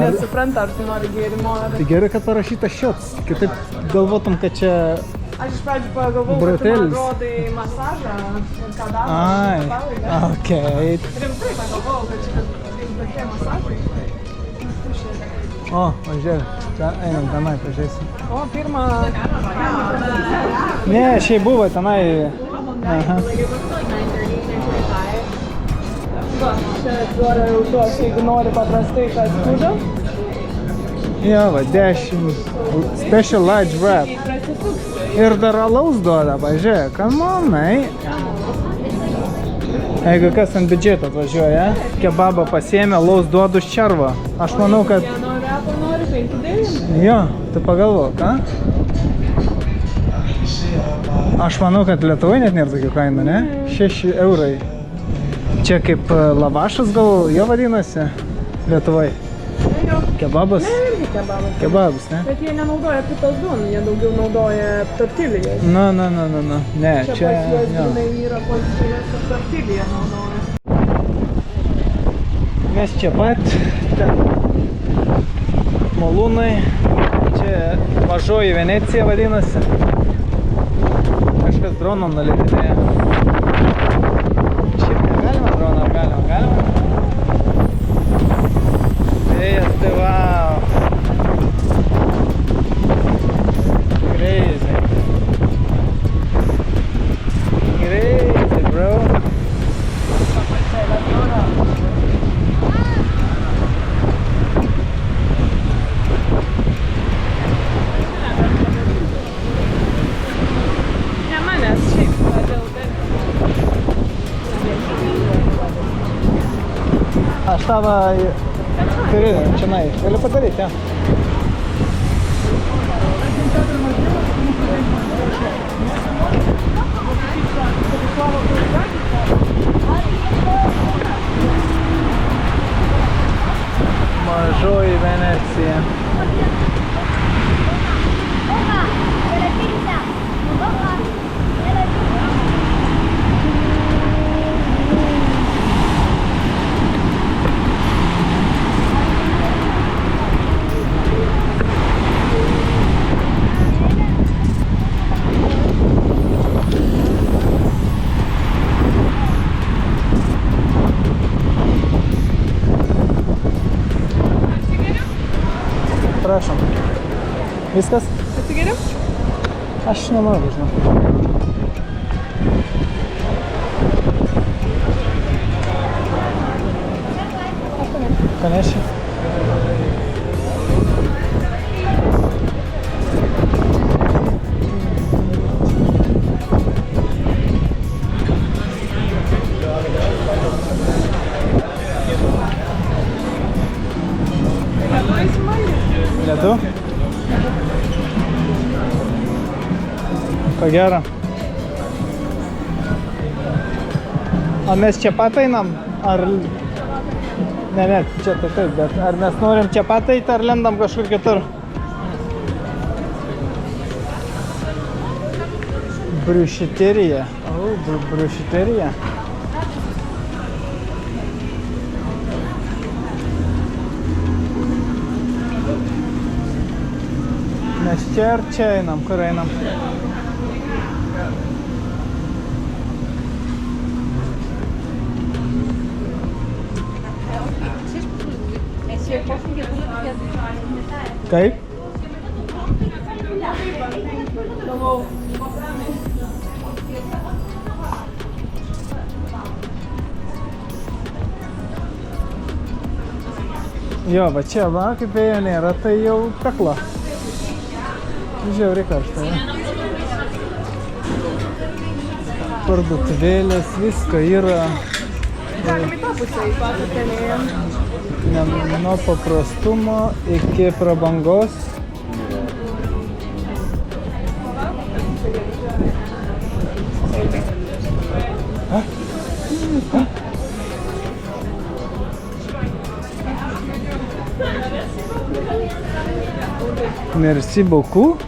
Speaker 2: nesupranta, ar tu nori gėrimo.
Speaker 1: Tai gerai, kad parašyta shots. Kitaip galvotum, kad čia...
Speaker 2: Aš iš pradžių pagalvojau, kad tu man
Speaker 1: Bratelis.
Speaker 2: rodai masažą, ką daro.
Speaker 1: Ai, okei.
Speaker 2: Rimtai pagalvojau, kad čia tokie masažai.
Speaker 1: O, važiuoju. Čia einam tenai, pažiūrėsim.
Speaker 2: O, pirmą...
Speaker 1: Ne, šiaip buvo tenai. Aha.
Speaker 2: Va, čia duoda jau tuos, jeigu nori paprastai, kas kudo.
Speaker 1: Jo, va, 10. Special large wrap. Ir dar alaus duoda, pažiūrėk. Come on, mate. Jeigu kas ant biudžeto atvažiuoja, kebabą pasiėmė, alaus duodu už červą. Aš manau, kad...
Speaker 2: Vieno repo nori 5,9.
Speaker 1: Jo, tu pagalvok, ką? Aš manau, kad Lietuvoje net nėra tokių kainų, ne? 6 eurai. Čia kaip lavašas gal jo vadinasi Lietuvoje.
Speaker 2: Jo,
Speaker 1: Kebabas?
Speaker 2: irgi kebabas.
Speaker 1: Kebabas, ne?
Speaker 2: Bet jie nenaudoja pitos duonų, jie daugiau naudoja tortilijas.
Speaker 1: Na. Ne,
Speaker 2: Čia
Speaker 1: čia...
Speaker 2: pas juos
Speaker 1: jo.
Speaker 2: jinai yra pozityvės, kad tortiliją naudoja.
Speaker 1: Mes čia pat, ten malūnai, čia mažoji Venecija vadinasi. Kažkas droną naleidinėja. Šiaip negalima droną, ar galima? Vėjas, tai wow. Crazy. Crazy, bro.
Speaker 2: Ne manęs šiaip, dėl
Speaker 1: Aš tavo turiu, čionai, galiu padaryti, jo. Mažoji Venecija. Prašom. Viskas?
Speaker 2: Atsigeriu?
Speaker 1: Aš nenoriu, žinau. Конечно. Ledu? Ko gero. O mes čia pat einam? Ar... Ne, čia tai taip, bet ar mes norim čia pat eiti, ar lendam kažkur kitur? Briušiterija. O, briušiterija. Mes čia ar čia einam? Kur einam? Kaip? Jo, va čia, va, kaip vėjo nėra, tai jau pekla. Žiauriai karšta, va. Parduotuvėlės, visko yra.
Speaker 2: Galim į tą pusę, į patį kelią.
Speaker 1: Nuo paprastumo iki prabangos. Merci beaucoup.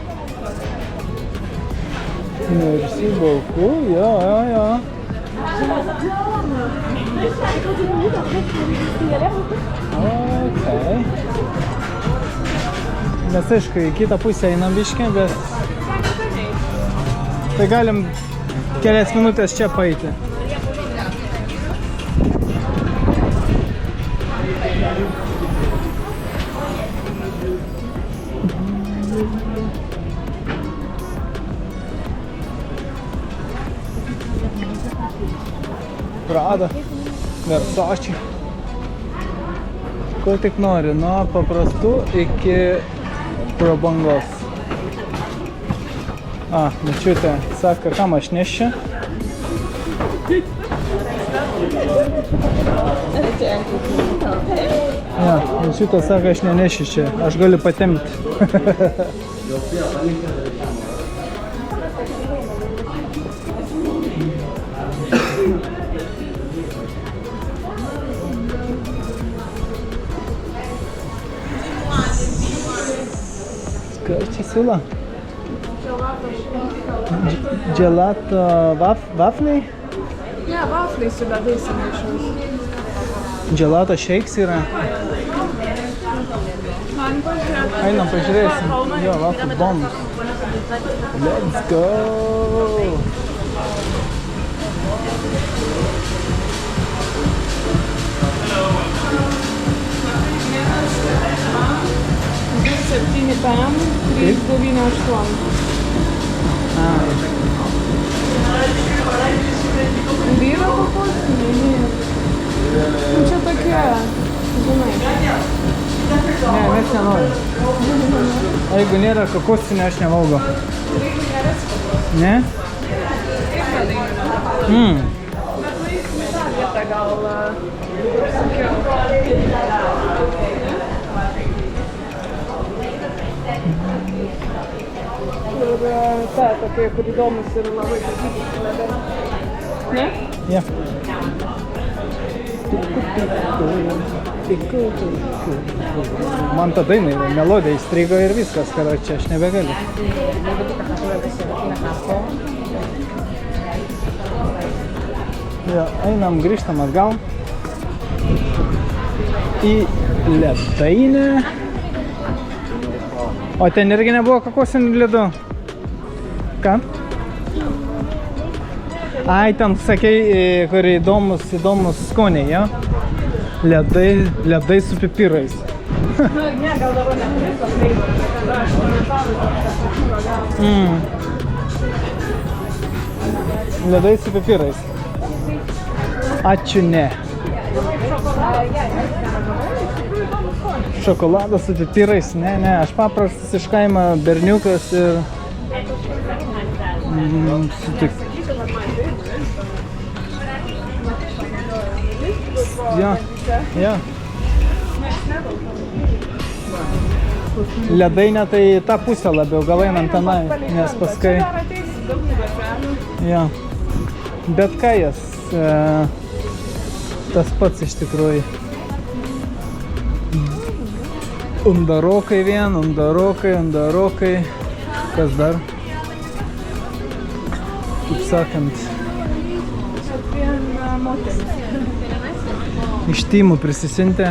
Speaker 1: Merci beaucoup. Jo. Okay. Mes aišku, į kitą pusę einam biškį, bet tai galim kelias minutės čia paeiti. Prada, Versace. Ko tik nori, nuo paprastų iki prabangos. Mačiutė, sako, kam aš nešiu? Mačiutė sako, aš nenešiu čia, aš galiu patemti. Kas čia siūlo? Gelato vafliai?
Speaker 2: Ne, vafliai su ledais įmaišus.
Speaker 1: Gelato shakes yra?
Speaker 2: Man pažiūrėti.
Speaker 1: Einam, pažiūrėsim. Jo, vaflių bombs. Let's go!
Speaker 2: Septyni PM, 398. Vyro kokosiniai, ne. Čia tokie, žinai.
Speaker 1: Ne, mes nenorim. Jeigu nėra kokosinio, aš nevalgo. Ne?
Speaker 2: Vieta gal ir ta tokia, kur įdomus ir labai pagydysi ledai. Ne?
Speaker 1: Ja. Man ta daina, melodija įstrigo ir viskas, karoči, aš nebegaliu. Ja, einam, grįžtam atgal į ledainę. O ten irgi nebuvo kokosinių ledų? Ką? Ai, ten sakei, kur įdomus skoniai, jo? Ledai su pipirais.
Speaker 2: Ne, gal dabar neturėtas
Speaker 1: Ledai su pipirais. Ačiū, ne. Šokoladas su pipirais, ne, aš paprastas iš kaimo berniukas ir sutik. Ja. Ledainė tai tą pusę labiau, gal einam tenai, nes paskai. Ja. Bet ką jas, tas pats iš tikrųjų. Undarokai vien, undarokai. Kas dar? Kaip sakant. Iš Tymų prisisintė.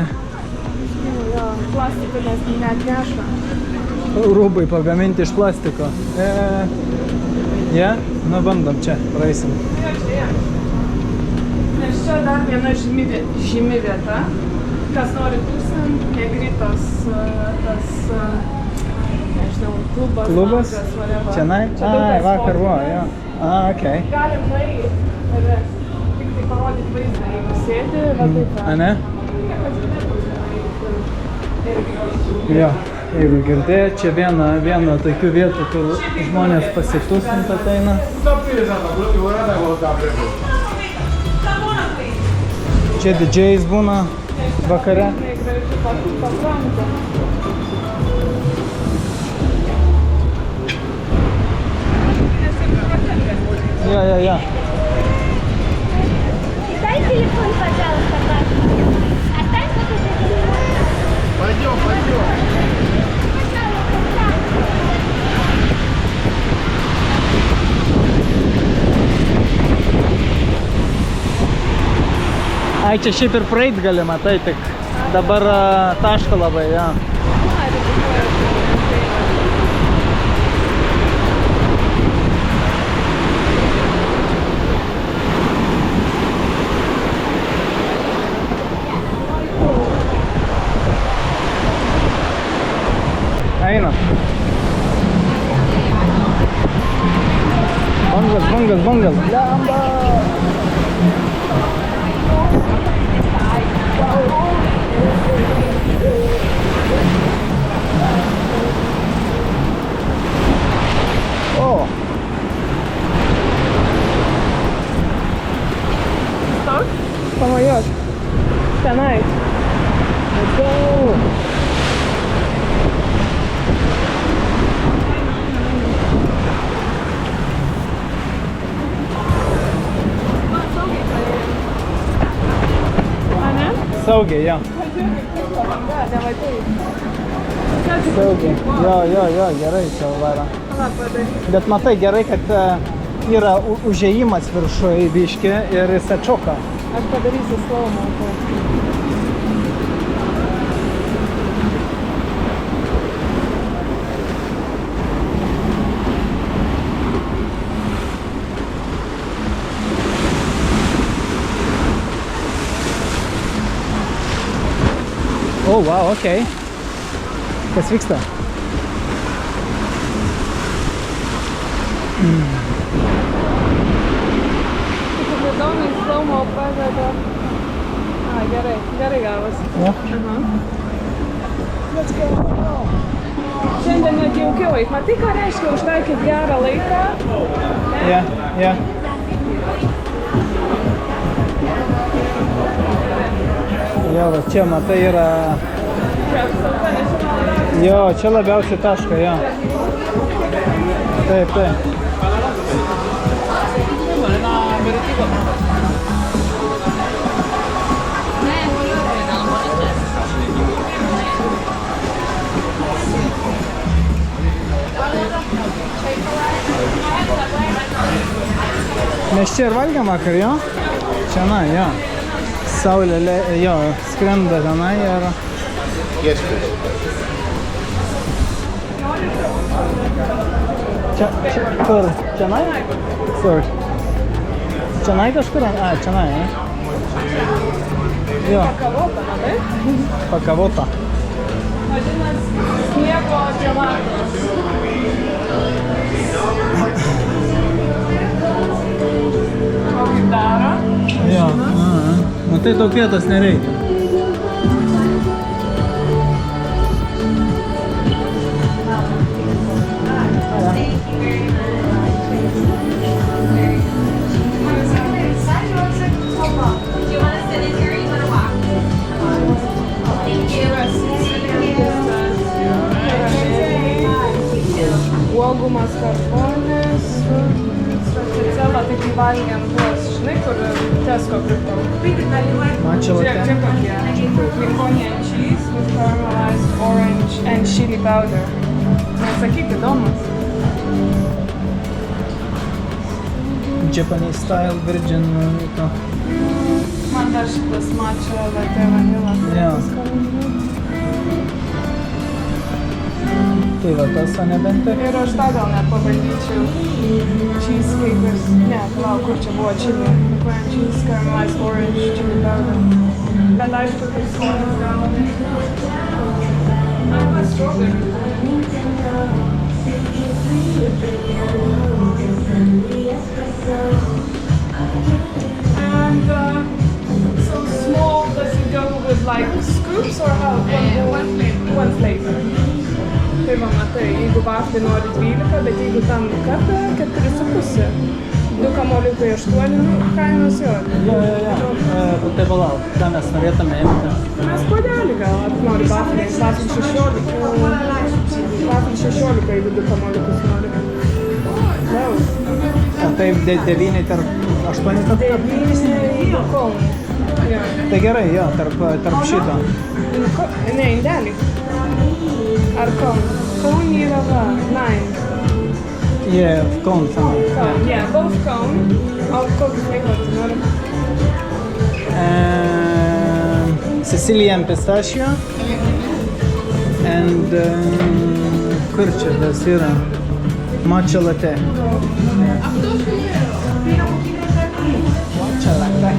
Speaker 2: Plastiko nes net neša.
Speaker 1: Rūbai pagaminti iš plastiko. Nu bandom čia, praeisim.
Speaker 2: Nes čia dar viena žymi vieta. Kas nori tūsint, negrytas tas, nežinau, klubas.
Speaker 1: Čianai? Ai, vakar buvo, jo. Okei.
Speaker 2: Galim nueiti ir tik tai parodyti vaizdą, jeigu sėdi, va taip.
Speaker 1: Ne? Jo, jeigu girdėjai, čia viena tokių vietų, kur žmonės pasitūsint ateina. Čia didžiais būna vakare. Ja.
Speaker 4: Дай телефон, пожалуйста, папа. Оставь фото.
Speaker 5: Пойдем.
Speaker 4: Пожалуйста,
Speaker 1: Ai, čia šiaip ir praeit galima, tai tik dabar taško labai, ja. Eina. Bangas. Lemba. O.
Speaker 2: Stok? Pamojok. Tenai.
Speaker 1: Let's go. Saugiai, jo. Saugiai. Jo, gerai čia varo. Bet matai gerai, kad yra užėjimas viršui biškį ir jis atšoka.
Speaker 2: Aš padarysiu slow-mo.
Speaker 1: O, wow, okei. Kas vyksta?
Speaker 2: Įdomiai slow-mo paveda. Gerai gavosi.
Speaker 1: Ja.
Speaker 2: Let's go. Šiandien net jaukiau eit. Matai, ką reiškia užtaikyt gerą laiką?
Speaker 1: Ja. Jo, va čia matai yra... Jo, čia labiausiai taška, jo. Taip. Mes čia ir valgėm vakar, jo? Čia, jo. Saulė, jo, skrenda tenai ir... Čia, kur? Čianai? Kur? Čianai kažkur? A, čianai, ne? Jo.
Speaker 2: Pakavota, matai?
Speaker 1: Pakavota.
Speaker 2: Vadinas, sniego dželatas. O kaip daro?
Speaker 1: Jo, matai, tau vietos nereikia.
Speaker 2: Uogų maskarponės, stracicela, tai kai valgėm tuos, žinai, kur Tesco pirkau.
Speaker 1: Mačiau
Speaker 2: Čia
Speaker 1: ten.
Speaker 2: kokie. Lincolnian cheese with caramelized orange and chili powder. Sakyk, įdomus.
Speaker 1: Japanese style virgin to.
Speaker 2: Man dar šitas matcha latte vanila.
Speaker 1: Jo. Tai va tas, o nebent taip.
Speaker 2: Ir aš tą gal net pabandyčiau. Cheesecake'as. Ne, palauk, kur čia buvo chili. Lincolnian cheese, caramelized orange, chili powder. Bet aišku, kaip skonis gaunasi. Arba strawberry. And some small, does it go with like scoops or how? One flavor. Tai va, matai, jeigu vaflį nori 12, bet jeigu tam kartą 4,5. 2 kamoliukai 8 kainos jo.
Speaker 1: Jo. Tai palauk, ką mes norėtume imti?
Speaker 2: Mes puodelį gal, ar nori vaflį 16. Vaflį 16, jeigu 2 kamoliukus nori. Daug.
Speaker 1: O taip 9 tarp 8 tarp?
Speaker 2: 9 kaunų. Jo.
Speaker 1: Tai gerai, jo, tarp šito.
Speaker 2: Ne, indelį. Ar kaunų? Kaunį yra va, 9.
Speaker 1: Yeah, cone something.
Speaker 2: Cone, yeah, both cone. Of course, flavor,
Speaker 1: Sicilian pistachio. And kur čia tas yra? Matcha latte. Matcha latte.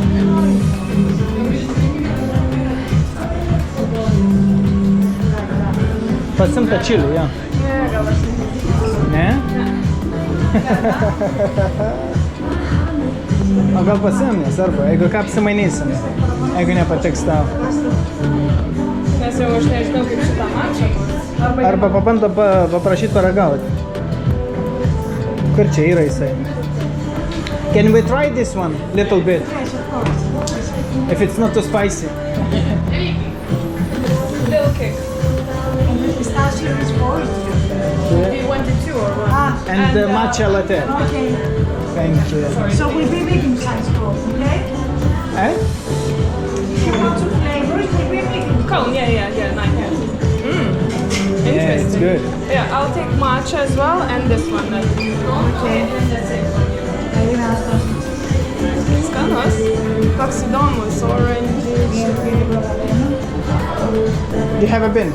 Speaker 1: Pasimta čilių, jo.
Speaker 2: Ne, gal aš
Speaker 1: Ne? O gal pasimnės, arba jeigu ką apsimainysim, jeigu nepatiks tau.
Speaker 2: Nes jau aš nežinau, kaip šitą mačą.
Speaker 1: Arba pabando paprašyti paragauti. Kur čia yra jisai? Can we try this one? Little bit. If it's not too spicy.
Speaker 2: Little kick.
Speaker 4: Pistachio is for
Speaker 2: Do you want it too or what?
Speaker 1: And the matcha latte.
Speaker 4: Okay.
Speaker 1: Thank you.
Speaker 4: So we'll be making size balls, okay?
Speaker 1: Eh?
Speaker 4: If you want two flavors, we'll be making.
Speaker 2: Cone, yeah, nice.
Speaker 1: Yeah, it's
Speaker 2: Interesting.
Speaker 1: good.
Speaker 2: Yeah, I'll take matcha as well and this one then.
Speaker 4: Okay.
Speaker 2: Skanas. Toks įdomus, orange.
Speaker 1: You have a bin?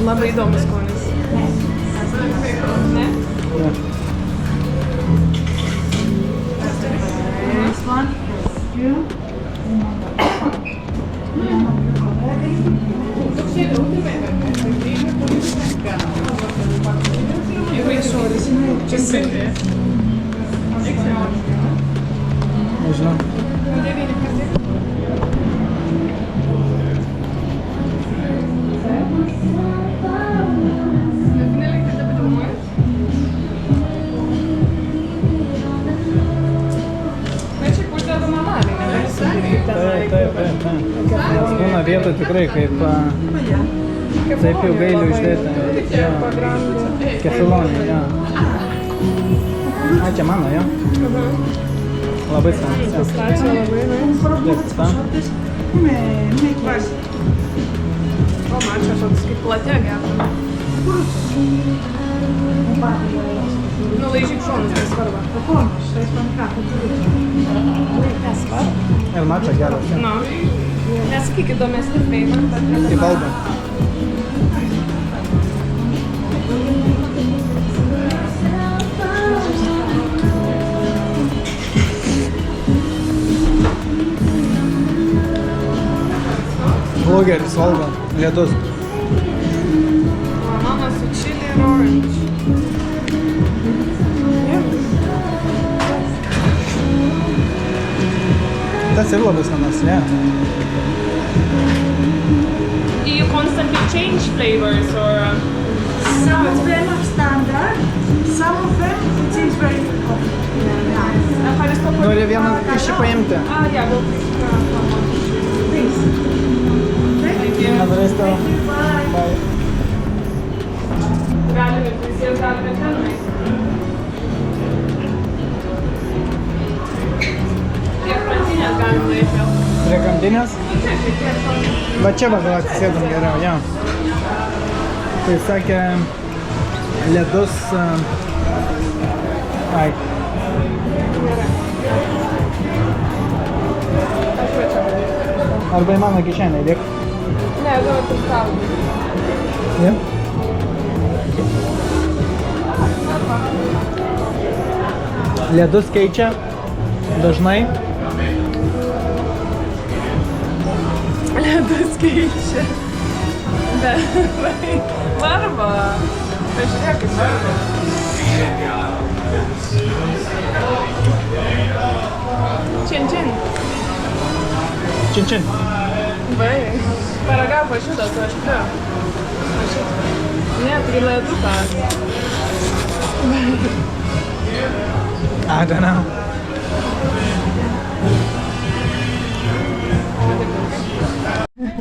Speaker 2: Labai įdomus skonis. Ne?
Speaker 1: Yeah.
Speaker 4: This one, you.
Speaker 1: Nežinau. Taip. Nes būna vietų tikrai, kaip taip ilgai uždėti. Jo. Kefilonė, jo. A, čia mano, jo? Labai skanus.
Speaker 2: Pistačio labai nice.
Speaker 1: Dėkui.
Speaker 2: O matcha toks kaip platė geba. Nulaižyk šonus, tai svarbu.
Speaker 1: Ir matcha geras.
Speaker 2: Nu. Nesakyk įdomesnį flavor, bet...
Speaker 1: Į baldą. Vlogeris valgo ledus.
Speaker 2: Mama su chili ir orange.
Speaker 1: Tas ir labai skanus, ne?
Speaker 2: Do you constantly change flavors or...
Speaker 4: Some of them are standard. Some of them it seems very difficult.
Speaker 1: Nori vieną kišį paimti.
Speaker 2: Ah, yeah, we'll
Speaker 4: Please.
Speaker 2: Thank you.
Speaker 1: Nenorės tau.
Speaker 4: Bye.
Speaker 1: Bye.
Speaker 2: Galime prisės, galime tenai. Kiek krantinės galime nueiti vėl?
Speaker 1: Prie krantinės? Va čia va gal atsisėdam geriau, jo. Tai sakė ledus... Ai. Arba į mano kišenę dėk.
Speaker 2: Ne, dabar prispaudžiu.
Speaker 1: Ne? Ledus keičia dažnai.
Speaker 2: Ledus keičia. Bet varva. Pažiūrėk, kaip varva. Čin.
Speaker 1: Čin.
Speaker 2: Vai. Paragau po šitą, tu aš turiu. Ne, tai ledukas.
Speaker 1: I don't know.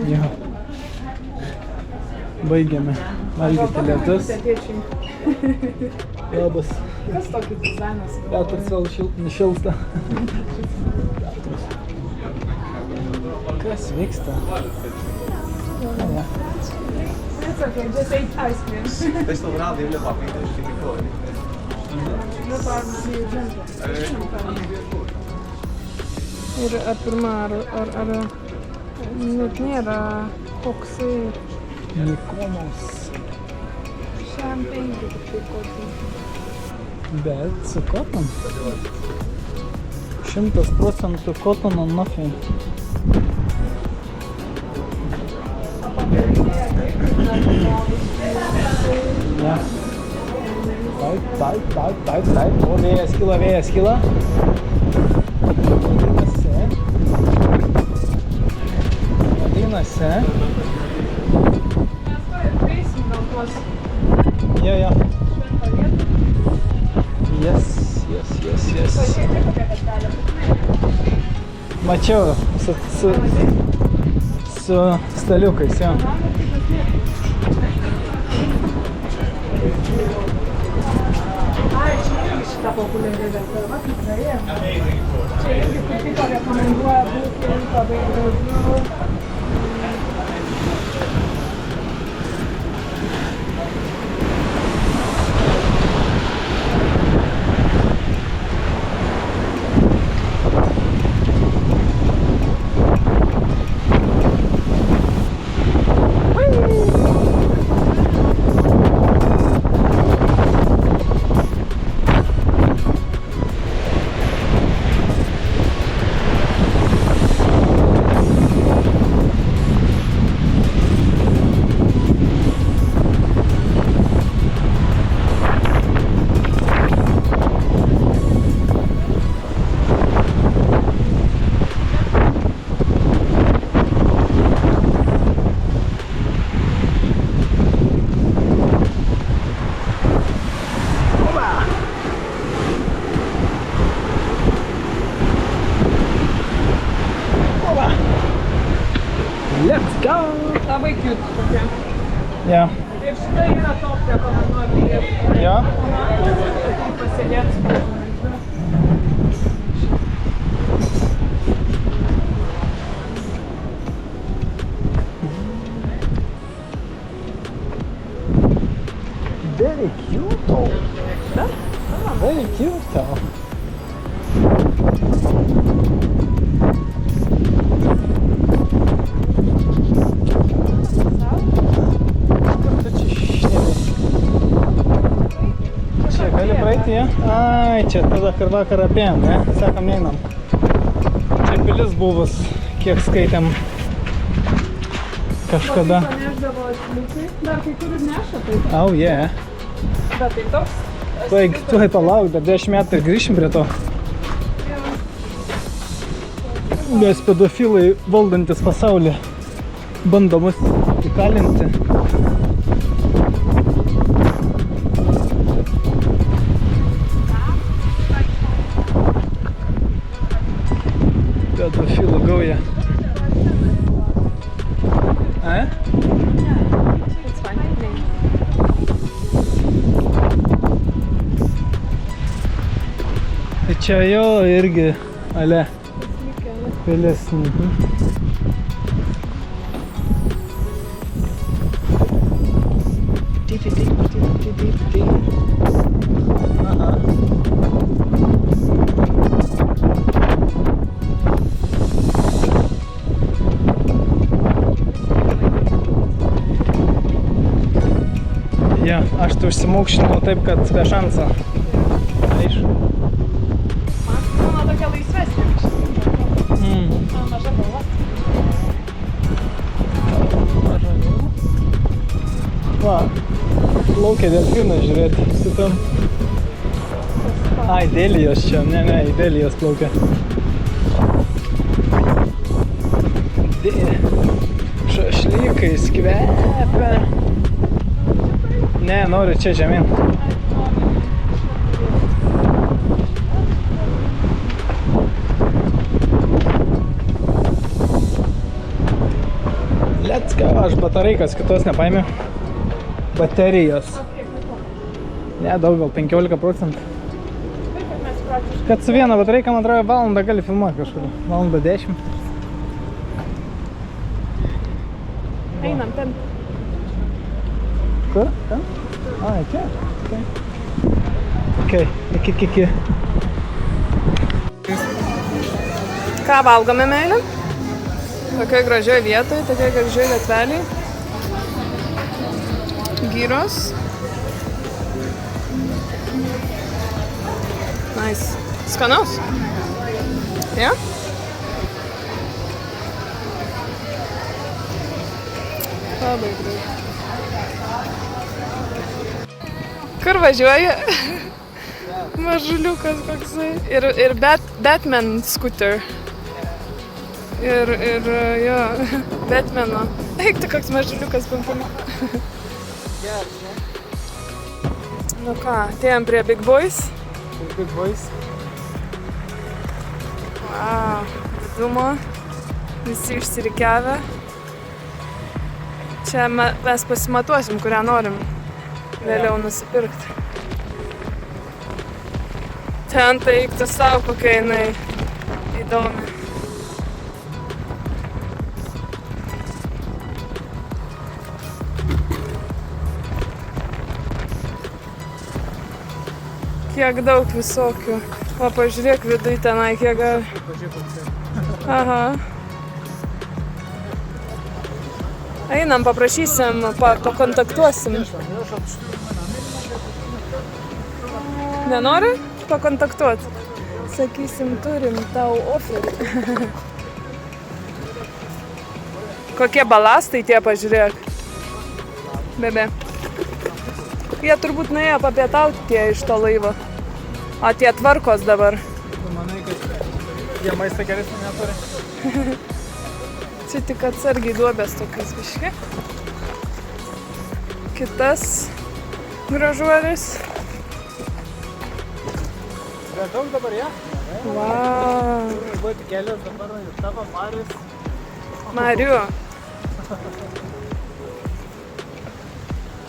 Speaker 1: Jo. Baigiame valgyti ledus. Labas.
Speaker 2: Kas tokį dizainas?
Speaker 1: Petras vėl šilsta. Kas vyksta? Ja.
Speaker 2: It's okay, just ate ice cream.
Speaker 5: Questo grande io le fa quindi fuori.
Speaker 2: Ir ar pirma, ar net nėra koksai
Speaker 1: Nikomos.
Speaker 2: šiam 5 tiktai koksai.
Speaker 1: Bet su koton. 100% kotono nothing. Ja. Taip. O vėjas kyla. Vadinasi.
Speaker 2: Mes to ir prieisim gal tuos
Speaker 1: Jo.
Speaker 2: šventą vietą.
Speaker 1: Yes.
Speaker 2: Pažiūrėk, kokia gatvelė.
Speaker 1: Mačiau su staliukais, jo.
Speaker 4: Ai, čia irgi šita populiari vieta. Va, tikrai. Čia irgi kaip tik rekomenduoja būti labai gražiu.
Speaker 1: Let's go!
Speaker 2: Labai cute tokia.
Speaker 1: Ja.
Speaker 2: Ir šita yra top rekomenduoju.
Speaker 1: Ja.
Speaker 2: Pasidėti.
Speaker 1: Very cute though. Very cute though. Čia gali praeiti, ja? Ai, čia tada kur vakar apėjom, ne? Sekam, neinam. Čia pilis buvus, kiek skaitėm kažkada.
Speaker 2: Paneždavo atlikai. Dar kai kur ir neša taip.
Speaker 1: Oh, yeah.
Speaker 2: Bet tai toks.
Speaker 1: Tuoj palauk, dar 10 metų ir grįšim prie to. Mes pedofilai valdantis pasaulį bando mus įkalinti. Pedofilų gauja.
Speaker 2: It's fine.
Speaker 1: Tai čia jo irgi, ale, pilis. Aha. Ja, aš tai užsimaukštinau taip, kad be šansą. Aišku.
Speaker 2: Mano tokia laisvesnė. Maža galva.
Speaker 1: Va, plaukia delfiną žiūrėti su tam. Ai, Delijos čia, ne, į Delijos plaukia. Šašlykais kvepia. Ne, noriu čia žemyn. Let's go, aš batareikas kitos nepaėmiau. Baterijos. Ne, daug gal 15%. Kad su viena batareika, man atrodo, valandą gali filmuoti kažkur. Valandą 10.
Speaker 2: Einam ten.
Speaker 1: Kur? Ten? Ai, čia. Okay. Okay, iki.
Speaker 2: Ką valgome, meilė? Tokioj gražioj vietoj, tokioj gražioj gatvelėj. Gyros. Nice. Skanaus? Ja? Labai gražiai. Kur važiuoja? Mažuliukas koksai. Ir Batman scooter. Ir jo, Batmano. Eik, tu koks mažuliukas pampuliukas. Nu ką, atėjom prie Big Boys.
Speaker 1: Big Boys.
Speaker 2: Wow, didumo. Visi išsirikiavę. Čia mes pasimatuosim, kurią norim vėliau nusipirkti. Ten tai eiktų savo, kokia jinai įdomi. Kiek daug visokių. O pažiūrėk viduj tenai, kiek gali. Aha. Einam, paprašysim, pakontaktuosim. Nenori pakontaktuoti? Sakysim, turim tau oferį. Kokie balastai tie, pažiūrėk. Bebe. Jie turbūt nuėjo papietauti tie iš to laivo. O tie tvarkos dabar.
Speaker 1: Tu manai, kad jie maistą geresnį neturi?
Speaker 2: Čia tik atsargiai duobės tokias biški. Kitas gražuolis.
Speaker 1: Bet daug dabar, ja?
Speaker 2: Vau.
Speaker 1: Buvo tik kelias dabar, tavo Marius.
Speaker 2: Mariu.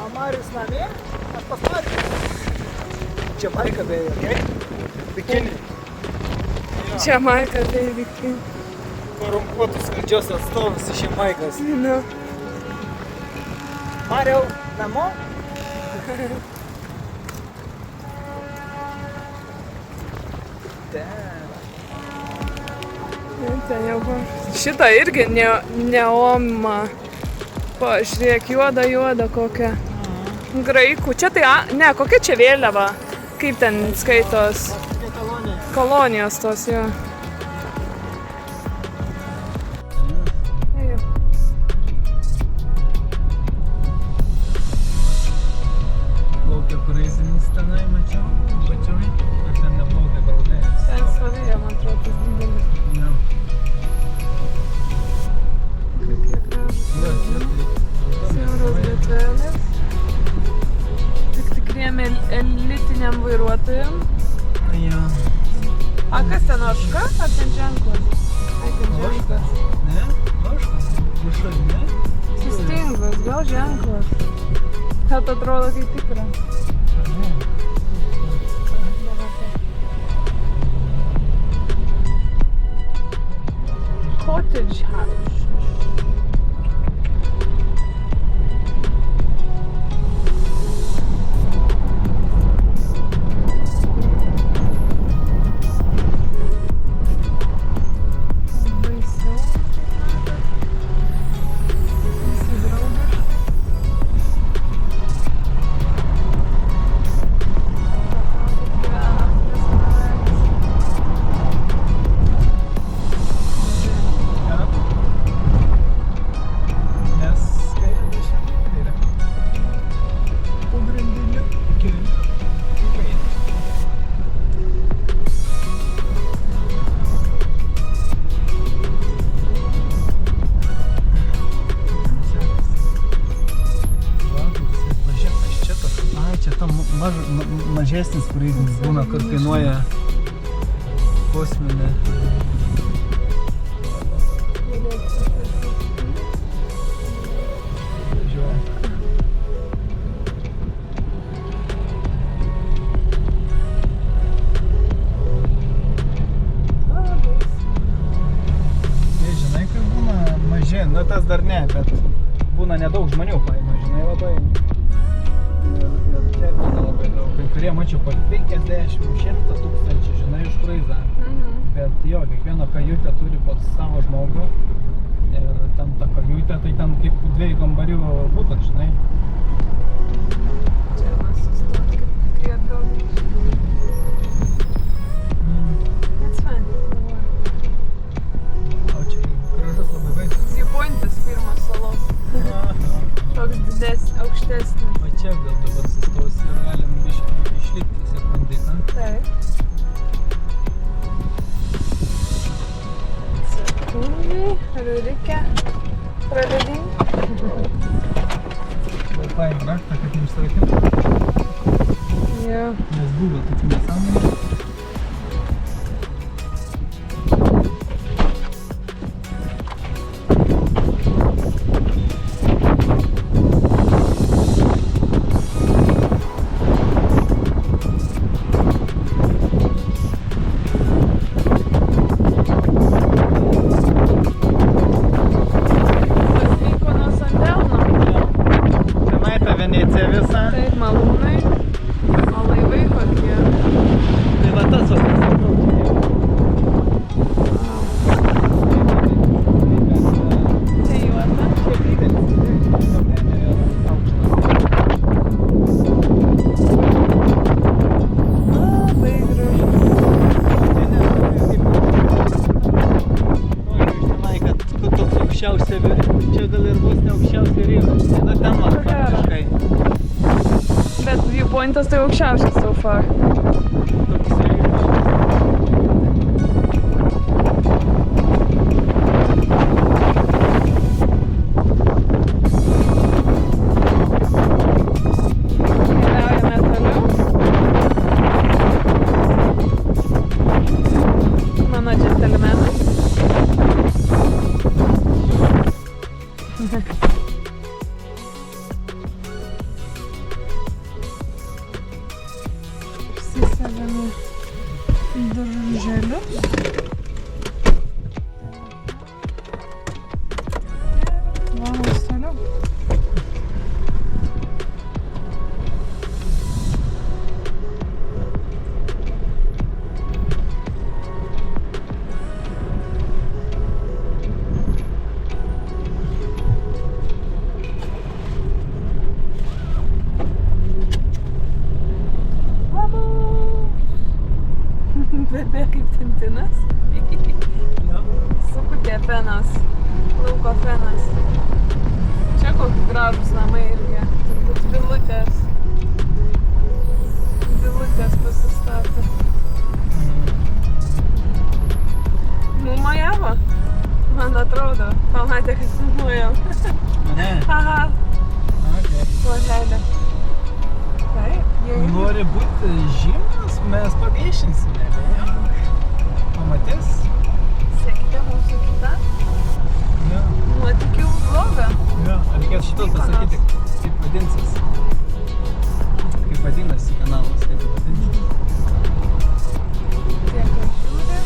Speaker 1: A Marius namie? Aš pas Marius. Čia Maika beje, okei? Bikini.
Speaker 2: Čia Maika, tai bikini.
Speaker 1: Korumpuotus valdžios atstovus iš Jamaikas.
Speaker 2: Nu.
Speaker 1: Mariau, namo?
Speaker 2: Ten jau buvo. Šitą irgi neoma. Pažiūrėk, juoda kokia. Graikų. Čia tai, ne, kokia čia vėliava? Kaip ten skaitos? Kolonijos tos, jo.
Speaker 1: Plaukia kruizinis tenai, mačiau. Ar ten neplaukia gal ne?
Speaker 2: Ten stovėjo, man atrodo, tas didelis.
Speaker 1: Ne.
Speaker 2: Kokie gražūs. Siauros gatvelės. Tik tikriem elitiniam vairuotojam.
Speaker 1: Jo.
Speaker 2: A kas ten ožka? Ar ten ženklas? Ai, ten ženklas.
Speaker 1: Ne? Ožkas? Viršai, ne?
Speaker 2: Sustingas, gal ženklas. Tau atrodo kaip tikra.
Speaker 1: Ne.
Speaker 2: Cottage house.
Speaker 1: Mažesnis kruizinis būna, kur kainuoja kosminė. Žinai, kai būna maži, nu tas dar ne, bet būna nedaug žmonių paima, žinai, labai. Ir čia būna labai daug. Kai kurie Portugalija mačiau po 50-100 tūkstančių, žinai, už kruizą. Bet jo, kiekviena kajutė turi po savo žmogų. Ir ten ta kajutė, tai ten kaip 2 kambarių būtas, žinai.
Speaker 2: Čia mes sustot kaip atgalbūt. That's fine.
Speaker 1: O čia gražus labai vaizdas.
Speaker 2: Viewpointas pirmas salos. Toks didesnis, aukštesnis.
Speaker 1: O čia gal dabar sustos ir galim biškį išlikti sekundiką.
Speaker 2: Taip. Sekundį, reikia pravedinti.
Speaker 1: Gal paėm raktą, kad jums rakintų.
Speaker 2: Jo.
Speaker 1: Nes buvo tokių nesąmonė. Venecija visa.
Speaker 2: Taip, malūnai. O laivai kokie.
Speaker 1: Tai va tas o
Speaker 2: Čia juoda. Labai gražu.
Speaker 1: Aukščiausia, čia gal ir bus ne aukščiausia riba. Na ten va, faktiškai.
Speaker 2: Bet viewpointas tai aukščiausias so far.
Speaker 1: Toks riba.
Speaker 2: Keliaujame toliau. Mano džentelmenas. Prisisegame darželius. Vamos toliau. Bebė kaip Tintinas. Sukutė fenas. Lauko fenas. Čia kokie gražus namai irgi. Turbūt vilutės. Vilutės pasistatė. Numojavo? Man atrodo. Pamatė, kad numojam.
Speaker 1: Ne.
Speaker 2: Aha.
Speaker 1: Okay.
Speaker 2: Loželė. Taip.
Speaker 1: Nori būti žymas, mes paviešinsime. Pamatys?
Speaker 2: Sekite mūsų kitą
Speaker 1: Jo.
Speaker 2: nuotykių vlogą.
Speaker 1: Jo. Reikės šitos pasakyti, kaip vadinsis. Kaip vadinasi kanalas, kaip vadinsis.
Speaker 2: Tie, kas žiūri.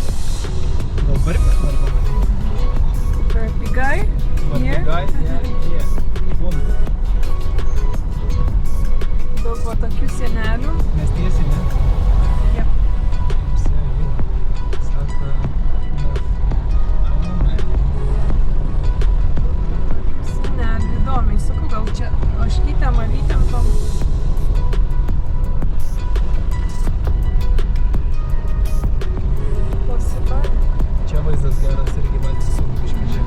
Speaker 1: Gal Barbikas nori pavadinti?
Speaker 2: Barbigai.
Speaker 1: Barbigai, yeah. Bum.
Speaker 2: Daug va tokių sienelių.
Speaker 1: Mes tiesiai, ne?
Speaker 2: Jep.
Speaker 1: Sako,
Speaker 2: Sienelių įdomiai. Sakau, gal čia ožkytėm, avytėm tom. Pasibarė.
Speaker 1: čia vaizdas geras irgi valtis su biškičiu.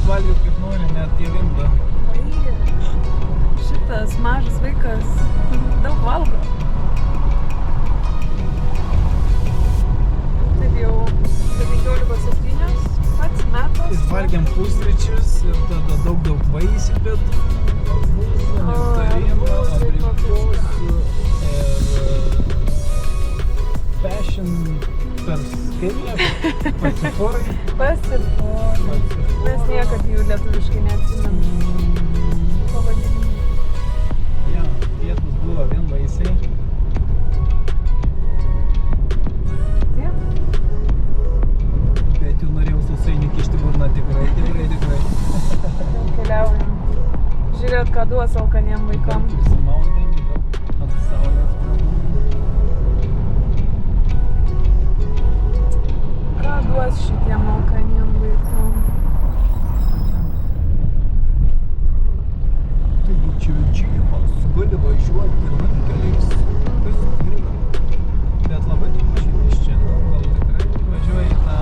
Speaker 1: Valgiau kaip nori, net į rimdą.
Speaker 2: Šitas mažas vaikas daug valgo. Taip jau 15-7 pats metas.
Speaker 1: Ir valgiam pusryčius ir tada daug vaisių pietų. Arbūzų, nektarino, abrikosų ir passion per skaitę, pasiforai.
Speaker 2: Pasiforai. Mes niekad jų lietuviškai neatsimenu. Pavadinimų.
Speaker 1: Jo, pietus buvo vien vaisiai.
Speaker 2: duos alkaniem vaikam?
Speaker 1: Pasimaudėm, ant saulės.
Speaker 2: Ką duos šitiem alkaniem vaikam?
Speaker 1: Taigi čiūčimas gali važiuoti pirmam keliais. Kas dirba? Bet labai daug mašinų iš čia. Gal tikrai važiuoja į tą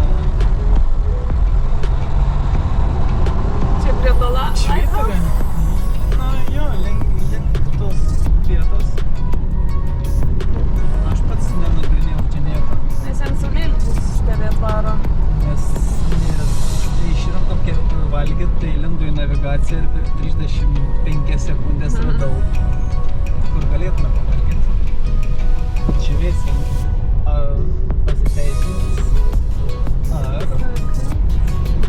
Speaker 2: Čia prie to
Speaker 1: švyturį? Na jo, link tos vietos. Aš pats nenagrinėjau čia nieko.
Speaker 2: Nes ant saulėlydis stebėt varo.
Speaker 1: Nes išrinkam valgyti, tai lindu į navigaciją ir per 35 sekundės radau, kur galėtume pavalgyti. Žiūrėsim, ar pasiteisins, ar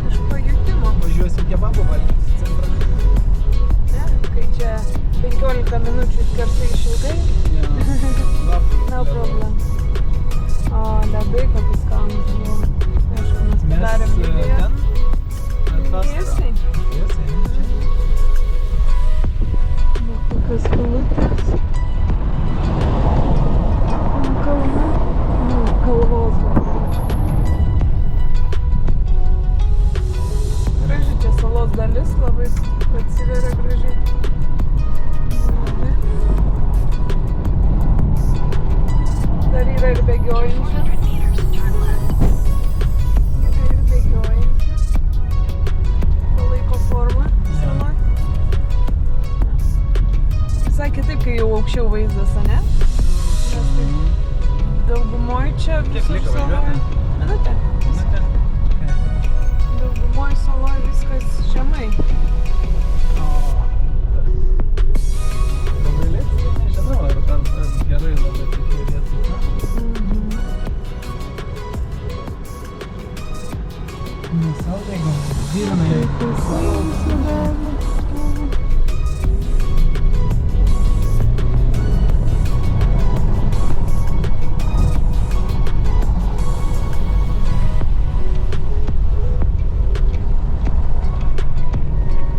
Speaker 2: Iš pajutimo.
Speaker 1: važiuosim kebabų valgyti į centrą.
Speaker 2: Ne? Kai čia 15 minučių skersai išilgai, no problem. O, ledai kokius skanus buvo. Aišku, mes
Speaker 1: Mes
Speaker 2: padarėm video.
Speaker 1: ten
Speaker 2: Tiesiai.
Speaker 1: Tiesiai, čia.
Speaker 2: Nu, kokios kalutės. Kalna. Nu, kalvos galbūt. Graži čia salos dalis, labai atsiveria gražiai. Dar yra ir bėgiojančių.
Speaker 3: 400 meters, turn left.
Speaker 2: Yra ir bėgiojančių. Palaiko formą saloj. Visai kitaip, kai jau aukščiau vaizdas, ane? Nes taip daugumoj čia
Speaker 1: Kiek
Speaker 2: visur
Speaker 1: liko
Speaker 2: saloj.
Speaker 1: važiuoti?
Speaker 2: Minutė. Daugumoj saloj viskas žemai.
Speaker 1: Labai lėtai, nežinau, ar gerai labai tokie vietų. Nesaudai gal, girnai.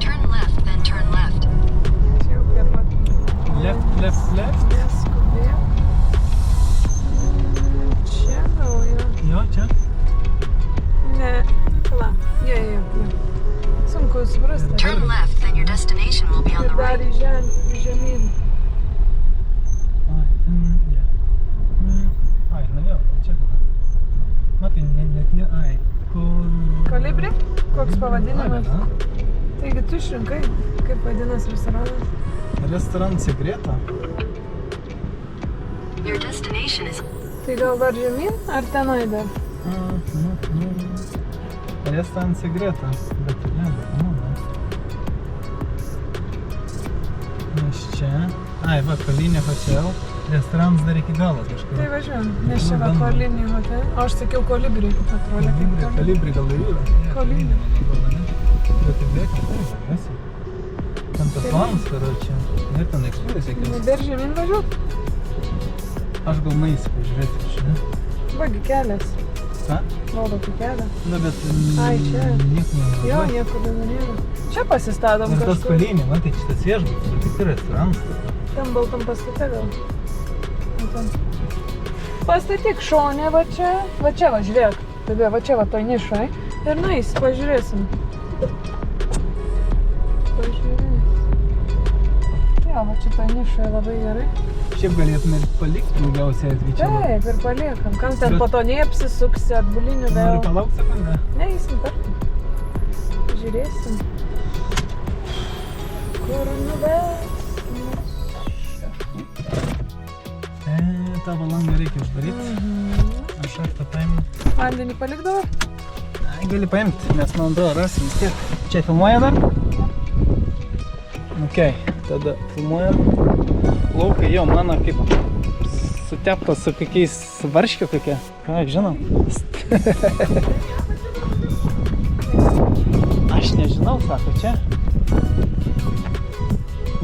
Speaker 3: Turn left, then turn left.
Speaker 2: Čia jau prie pat.
Speaker 1: Left.
Speaker 2: Neskubėk. Čia gal jau.
Speaker 1: Jo, čia.
Speaker 2: Ne. Pala. Jie. Sunku suprasti.
Speaker 3: Turn left, then your destination will be on
Speaker 2: Ir
Speaker 3: the
Speaker 2: dar
Speaker 3: right.
Speaker 2: į žemyn.
Speaker 1: Ai, na jo, čia tada. Matai, net ne, ai, kur...
Speaker 2: Kolibri? Koks pavadinimas?
Speaker 1: Ai,
Speaker 2: Taigi tu išrinkai, kaip vadinasi restoranas?
Speaker 1: Restoran Segreta.
Speaker 3: Your destination is
Speaker 2: Tai gal dar žemyn, ar tenai dar?
Speaker 1: Restoran Segreta. Bet ne, mano. Nes čia... Ai, va, Kolinė hotel. Restaurantas dar iki galo kažkur.
Speaker 2: Tai važiuojam, nes čia va Kolinį hotel. O aš sakiau Kolibri, atrodo kaip Kolibri.
Speaker 1: Kalibri gal ir yra.
Speaker 2: Kolinė.
Speaker 1: Bet ir bėgam, tai vasi. Ten tas planas, karočią. Ir ten ekskursija kils.
Speaker 2: Dar žemyn važiuot?
Speaker 1: Aš gal naisiu pažiūrėti, žinai.
Speaker 2: Vagi kelias.
Speaker 1: Ką?
Speaker 2: Rodo kaip kelią.
Speaker 1: Na, bet
Speaker 2: Ai, čia.
Speaker 1: nieko nevažiuoju.
Speaker 2: Jo, niekur daugiau nėra. Čia pasistatom
Speaker 1: Ir tas
Speaker 2: kažkur.
Speaker 1: Kolinė, matai, šitas viešbutis, bet tik restoranas.
Speaker 2: Tam baltam pastate gal. Va ten. Pastatyk šonę va čia va žiūrėk. Tada va čia va toj nišai. Ir nueis, pažiūrėsim. Pažiūrėsim. Jo, va čia toj nišai labai gerai.
Speaker 1: Šiaip galėtume ir palikti daugiausiai atvyčiau.
Speaker 2: Taip, ir paliekam. Kam ten
Speaker 1: Bet-
Speaker 2: po to neapsisuksi atbuliniu vėl.
Speaker 1: Nori palaukti sekundę?
Speaker 2: Ne, eisim kartu. Žiūrėsim. Kur nuves?
Speaker 1: Tavo langą reikia uždaryti. Aš aktą paimu.
Speaker 2: Vandenį palikdavo?
Speaker 1: Ai, gali paimti, nes man atrodo rasim vis tiek. Čia filmuoja dar? Ok, tada filmuojam. Laukai jo, mano kaip suteptas su kokiais varškiu kokie. Ką, žinau. Aš nežinau, sako, čia.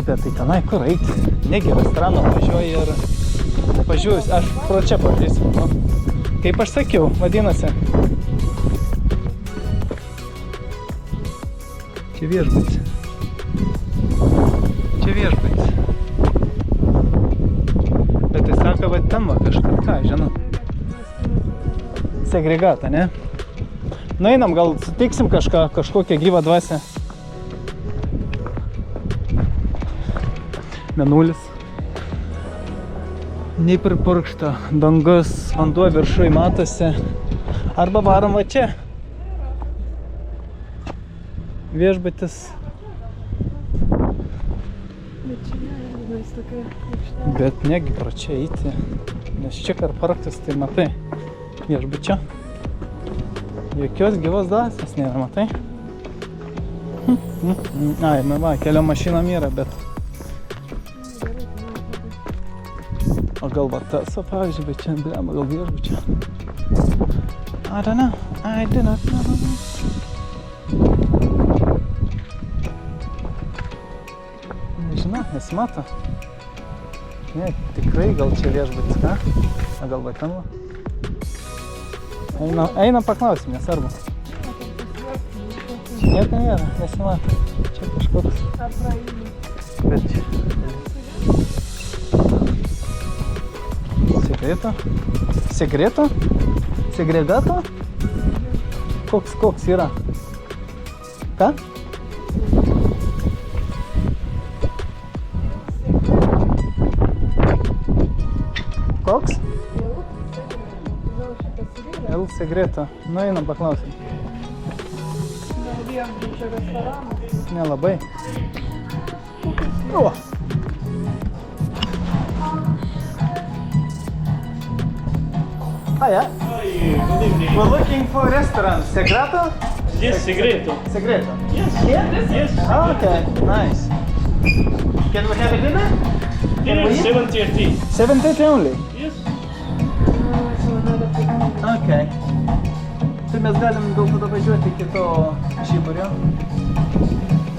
Speaker 1: Bet tai tenai kur eiti? Negi restoraną važiuoji ir pažiūrėjus, aš pro čia pažiūrėsiu. Nu, kaip aš sakiau, vadinasi. Čia viešbutis. Čia ir viešbutis. Bet tai sako, va ten va kažką, ką, žinau. Segregata, ne? Nueinam, gal sutiksim kažkokią gyvą dvasią. Mėnulis. Nepripurkšta, dangus, vanduo viršui matosi. Arba varom va čia. Viešbutis. Bet negi pro čia eiti. Nes čia kar parktas, tai matai. Viešbučio. Jokios gyvos dvasios nėra, matai? Ai, nu va, keliom mašinom yra, bet... O gal va tas, o pavyzdžiui, bet čia emblema, gal viešbučio. I don't know, I do not know. Nežinau, nesimato. Ne, tikrai gal čia viešbutis, ką? O gal va ten va? Einam paklausim, nesvarbu. Nieko nėra, nesimato. Čia kažkoks. Bet čia. Sekreto? Sekreto? Segregato? Koks yra? Ką? Koks? El Segreto. Nu, einam paklausim. Nelabai. O! Hiya. We're looking for a restaurant. Segreto?
Speaker 5: Yes, Segreto.
Speaker 1: Segreto.
Speaker 5: Yes.
Speaker 1: Here?
Speaker 5: Yes.
Speaker 1: Oh, okay, nice. Can we have a dinner?
Speaker 5: Dinner 7:30.
Speaker 1: 7:30 only?
Speaker 5: Yes.
Speaker 1: Okay. Tai mes galim gal tada važiuoti iki to žiburio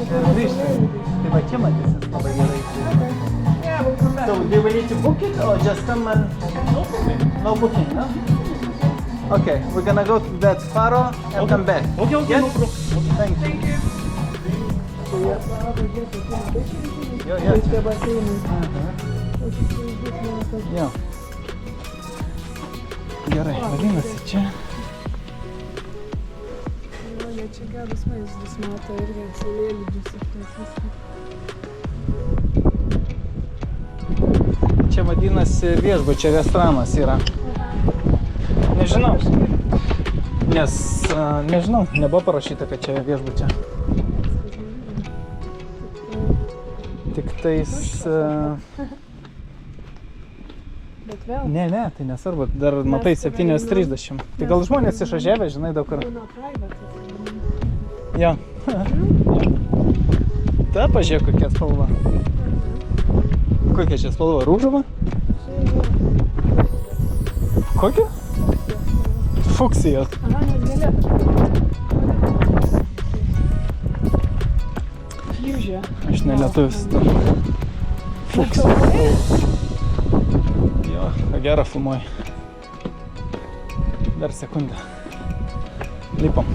Speaker 1: ir grįžti. Tai va čia matysis labai gerai. So, do we need to book it or just come and... No booking, no? Okay, we're gonna go to that faro and come back.
Speaker 5: Okay,
Speaker 1: Yes?
Speaker 5: no problem.
Speaker 1: Thank you. Jo. Jo. Gerai, vadinasi čia.
Speaker 2: Jie čia geras vaizdas mato irgi saulėlydžius ir tas viskas.
Speaker 1: Čia vadinasi viešbučio restoranas yra. Nežinau. Nes, nežinau, nebuvo parašyta, kad čia viešbučio. Tik tais...
Speaker 2: Bet vėl.
Speaker 1: Ne, tai nesvarbu, dar matai 7:30. Tai gal žmonės išvažiavę, žinai, daug kur.
Speaker 2: Būna private.
Speaker 1: Jo. Ta, pažiūrėk, kokia spalva. Kokia čia spalva? Rūžava? Kokia? Fuksijos.
Speaker 2: Aha, net galėtų. Fuchsia.
Speaker 1: Aš nelietuvis. Fuksija. Jo, gerą filmuoju. Dar sekundę. Lipam.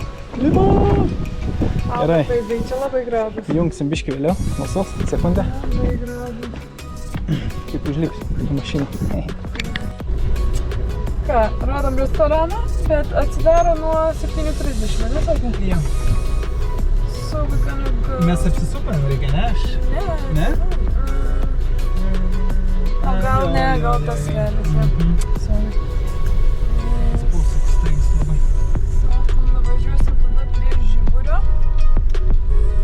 Speaker 1: Gerai.
Speaker 2: Vaizdai čia labai gražus.
Speaker 1: Jungsim biškį vėliau. Nusos, sekundę.
Speaker 2: Labai gražus.
Speaker 1: Kaip užlipsiu į mašiną.
Speaker 2: Ką, radom restoraną, bet atsidaro nuo 7:30, ne tokia?
Speaker 1: Jo.
Speaker 2: So we're gonna go...
Speaker 1: Mes apsisupam reikia, ne? Ne?
Speaker 2: O gal ne, gal tas kelias, ja. Sorry. Sakom, nuvažiuosim tada prie žiburio.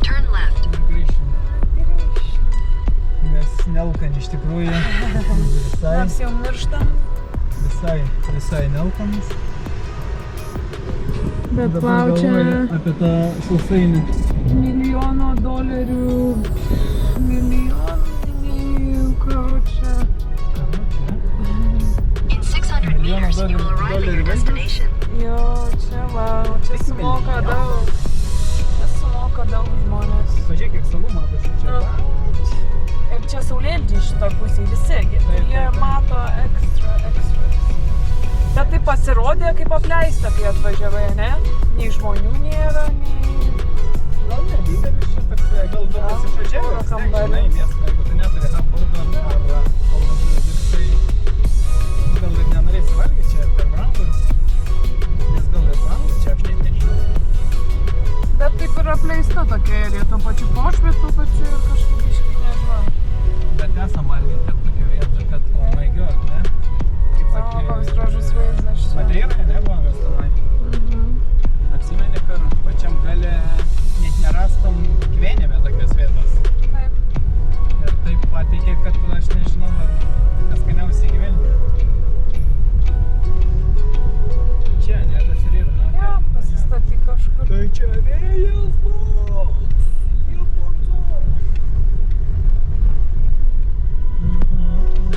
Speaker 3: Turn left.
Speaker 1: Mes nelkan iš tikrųjų.
Speaker 2: Nors jau mirštam.
Speaker 1: Visai nelkamas.
Speaker 2: Bet
Speaker 1: Dabar
Speaker 2: plaučia
Speaker 1: galvoju apie tą sausainį.
Speaker 2: $1 milijoninių, karočią.
Speaker 3: In 600 meters, you will arrive at your destination.
Speaker 2: Jo, čia wow, čia sumoka daug. Čia sumoka daug žmonės.
Speaker 1: Pažiūrėk, kiek salų matosi čia.
Speaker 2: Ir čia saulėlydžiai šitoj pusėj visi. Jie mato ekstra. Bet tai pasirodė kaip apleista, kai atvažiavai, ne? Nei žmonių nėra, nei...
Speaker 1: gal nedidelis čia toks, gal daug pasišvažiavęs, žinai, miestą, jeigu tu neturi Hamburgo ar automobilių, tai gal ir nenorėsi valgyti čia per brangu, nes gal ir brangu čia, aš net nežinau.
Speaker 2: Bet taip ir apleista tokia ir tuo pačiu pošvė, tuo pačiu ir kažkaip biškį nežinau.
Speaker 1: Bet esam valgyti ap tokių vietų, kad oh my god, ne?
Speaker 2: O, koks gražus vaizdas čia.
Speaker 1: Madeiroje neblogas tenai. Atsimeni, kur pačiam gale net nerastum gyvenime tokios vietos.
Speaker 2: Taip.
Speaker 1: Ir taip pateikė, kad aš nežinau, ar neskaniausiai gyventi. Čia, ne, tas ir yra.
Speaker 2: Jo, pasistatyk kažkur.
Speaker 1: Tai čia vėjas bus.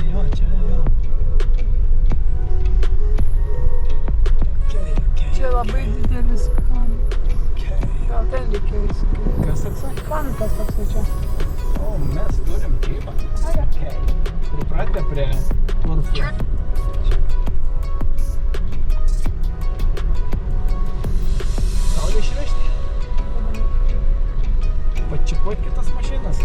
Speaker 1: Jo, čia, jo.
Speaker 2: Čia labai didelis gal ten reikėjo įsigyti.
Speaker 1: Kas toksai?
Speaker 2: Kampas toksai čia.
Speaker 1: O, mes turim džipą. Pripratę prie turfų. Saulė išvežti. Pačipuot kitas mašinas.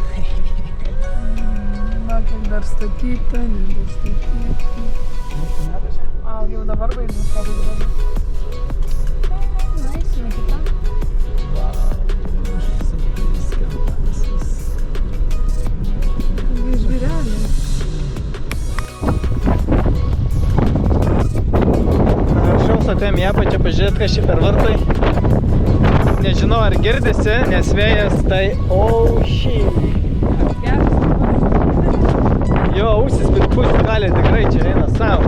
Speaker 2: Va, kiek dar statyta, nedastatyta. A, jau dabar vaizdas labai gražus. Nueisime kitą. Žvėrelė.
Speaker 1: Viršaus atėjom į apačią pažiūrėti, kas čia per vartai. Nežinau, ar girdisi, nes vėjas tai aušy. Jo, ausis pripūsti gali tikrai, čia eina savo.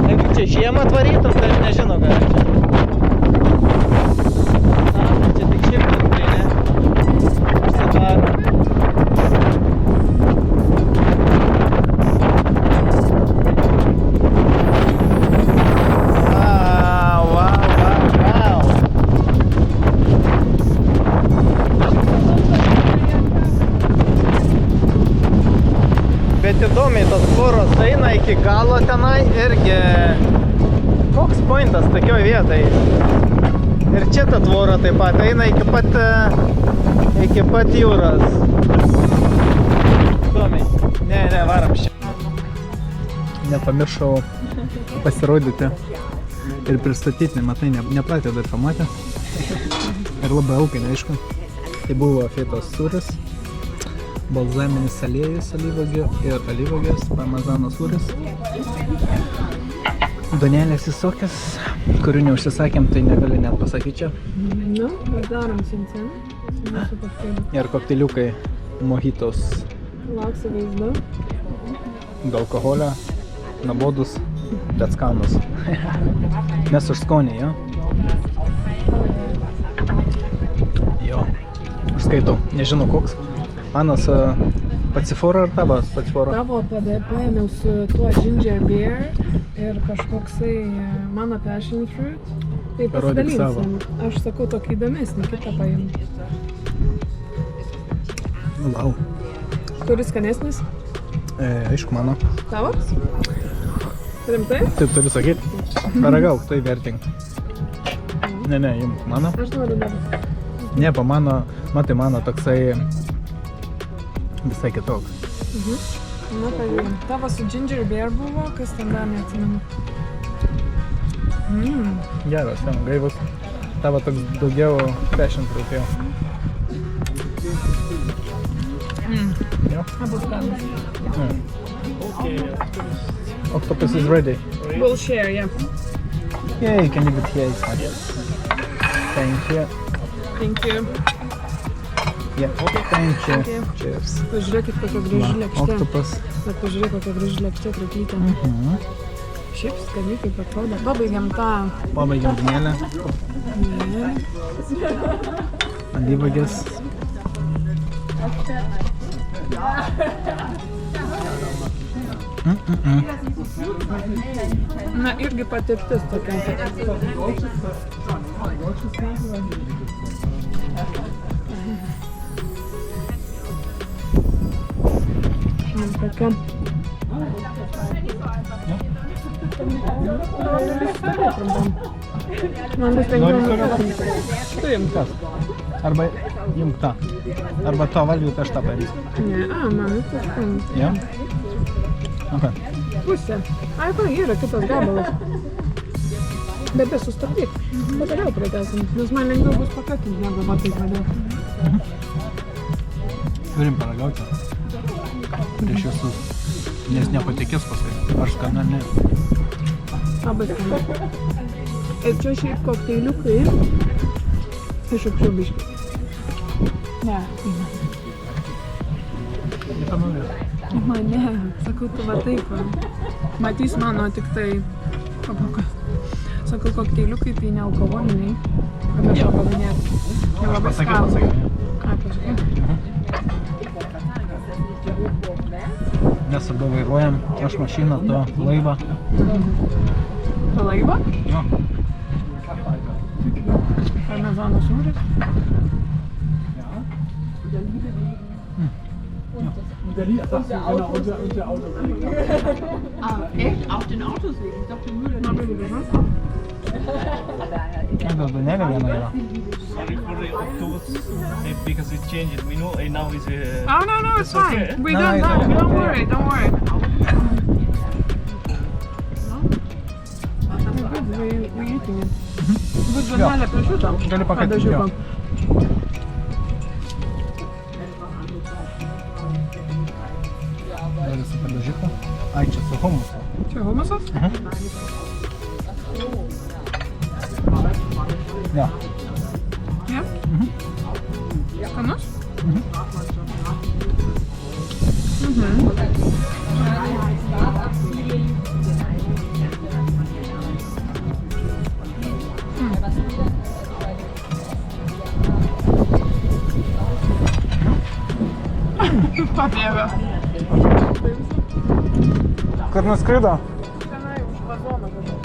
Speaker 1: Jeigu čia žiemą atvarytum, tai aš nežinau, ką čia. A, čia tik šimtininkai, ne? Užsidaro. Bet įdomiai, tos tvoros eina iki galo tenai irgi. Koks pointas tokioj vietai? Ir čia ta tvora taip pat eina iki pat jūros. Įdomiai. Ne, varam čia. Nepamiršau pasirodyti ir pristatyti, matai, nepratė dar pamatė. Ir labai ilgai, neaišku. Tai buvo fėtos sūris. Balzaminis aliejus alyvuogių ir alyvuogės, parmezano sūris. Duonelės visokias, kurių neužsisakėm, tai negaliu net pasakyti čia.
Speaker 2: Nu, mes darom sinceną.
Speaker 1: Ir kokteliukai, mojitos.
Speaker 2: Lauksiu vaizdu.
Speaker 1: Be alkoholio, nuobodus, bet skanus. Nes už skonį, jo? Jo, užskaitau, nežinau koks. Anas, Patsifora ar tavo Patsifora?
Speaker 2: Tavo paėmiau su tuo ginger beer ir kažkoksai mano passion fruit. Tai
Speaker 1: Parodyk savo.
Speaker 2: pasidalinsim. Aš sakau tokį įdomesnį, kitą paėmiau.
Speaker 1: Wow.
Speaker 2: Kuris skanesnis?
Speaker 1: Aišku, mano.
Speaker 2: Tavo? Rimtai?
Speaker 1: Taip turiu sakyti. Paragauk, tai vertink. Ne, imk mano.
Speaker 2: Aš noriu dar.
Speaker 1: Ne, pa mano, matai, mano toksai visai kitoks.
Speaker 2: Na, pažiūrėjom. Tavo su ginger beer buvo, kas ten dar neatsimenu.
Speaker 1: Geras, ten gaivus. Tavo toks daugiau passion fruit jau. Jo?
Speaker 2: Abu skanus.
Speaker 1: Octopus is ready.
Speaker 2: We'll share, yeah.
Speaker 1: Yay, can you put here? Thank you.
Speaker 2: Thank you.
Speaker 1: Yeah, thank you.
Speaker 2: you.
Speaker 1: Cheers.
Speaker 2: Pažiūrėkit, kokia graži lėkštė.
Speaker 1: Octopus.
Speaker 2: Bet pažiūrėk, kokia graži lėkštė kruklytė. Šiaip skaniai kaip atrodo. Pabaigiam tą.
Speaker 1: Pabaigiam duonelę.
Speaker 2: Ne.
Speaker 1: Alyvuogės.
Speaker 2: Na, irgi patirtis tokia. Tokia. Man bus lengviau nugalvoti.
Speaker 1: Turim kas. Arba imk tą. Arba to valgyti aš tą parysiu.
Speaker 2: Ne, man viskas skanu.
Speaker 1: Jo? Ok.
Speaker 2: Pusė. Ai, va, yra kitas gabalas. Bet sustabdyk. Patariau pratęsim, nes man lengviau bus pakatinti, negu va taip vadėl.
Speaker 1: Turim paragauti. Prieš visus. Nes nepatikės pasai. Aš skanu, ne.
Speaker 2: Labai skanu. Ir čia šiaip kokteiliukai. Iš aukščiau biškį. Ne.
Speaker 1: Nepanorės.
Speaker 2: Mane, sakau, tu va taip. Matys mano tik tai. Sakau, kokteiliukai tai ne alkoholiniai. Pamiršau paminėti. Jie labai skanūs. Ką pasakai?
Speaker 1: Mes abu vairuojam, aš mašiną, to laivą.
Speaker 2: Tu laivą?
Speaker 1: Jo.
Speaker 2: Parmezano sūris?
Speaker 4: Echt? Auf den Autos liegen? Ich dachte, Müll.
Speaker 1: Gal duonelė viena yra.
Speaker 5: Sorry for the octopus because it changed. We know now is
Speaker 2: Oh, no, it's
Speaker 5: okay.
Speaker 2: fine. We
Speaker 1: No,
Speaker 2: don't
Speaker 1: it's
Speaker 2: know.
Speaker 1: okay.
Speaker 2: Don't worry. We eating it. Bus duonelė prie šito.
Speaker 1: Gali pakaitinti,
Speaker 2: Padažiuko.
Speaker 1: jo. Gali su padažiku. Ai, čia su humusu.
Speaker 2: Čia humusas?
Speaker 1: Jo.
Speaker 2: Ne? Skanus? Pabėgo.
Speaker 1: Kur nuskrido?
Speaker 2: Tenai už vazoną kažkaip.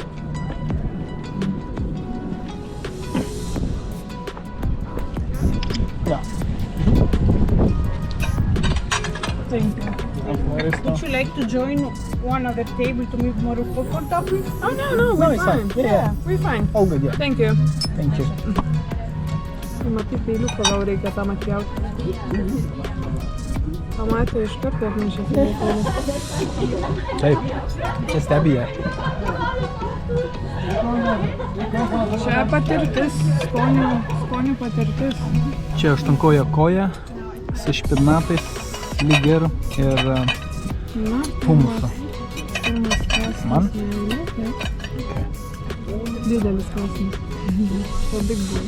Speaker 1: Jo.
Speaker 4: Thank you. Would you like to join one other table to make more comfortable?
Speaker 2: Oh, no, we're
Speaker 1: it's
Speaker 2: fine.
Speaker 1: fine. Yeah.
Speaker 2: We're fine.
Speaker 1: All good, yeah.
Speaker 2: Thank you.
Speaker 1: Thank you.
Speaker 2: Matai, peiliuką gal reikia tam atjauti. Pamatė iš karto atnešė peiliuką.
Speaker 1: Taip. Čia stebija.
Speaker 2: Čia patirtis, skonių patirtis.
Speaker 1: Čia aštuonkoja koja su špinatais, lyg ir humusu.
Speaker 2: Pirmas klausimas.
Speaker 1: Man?
Speaker 2: Okay. Didelis klausimas. O big boy.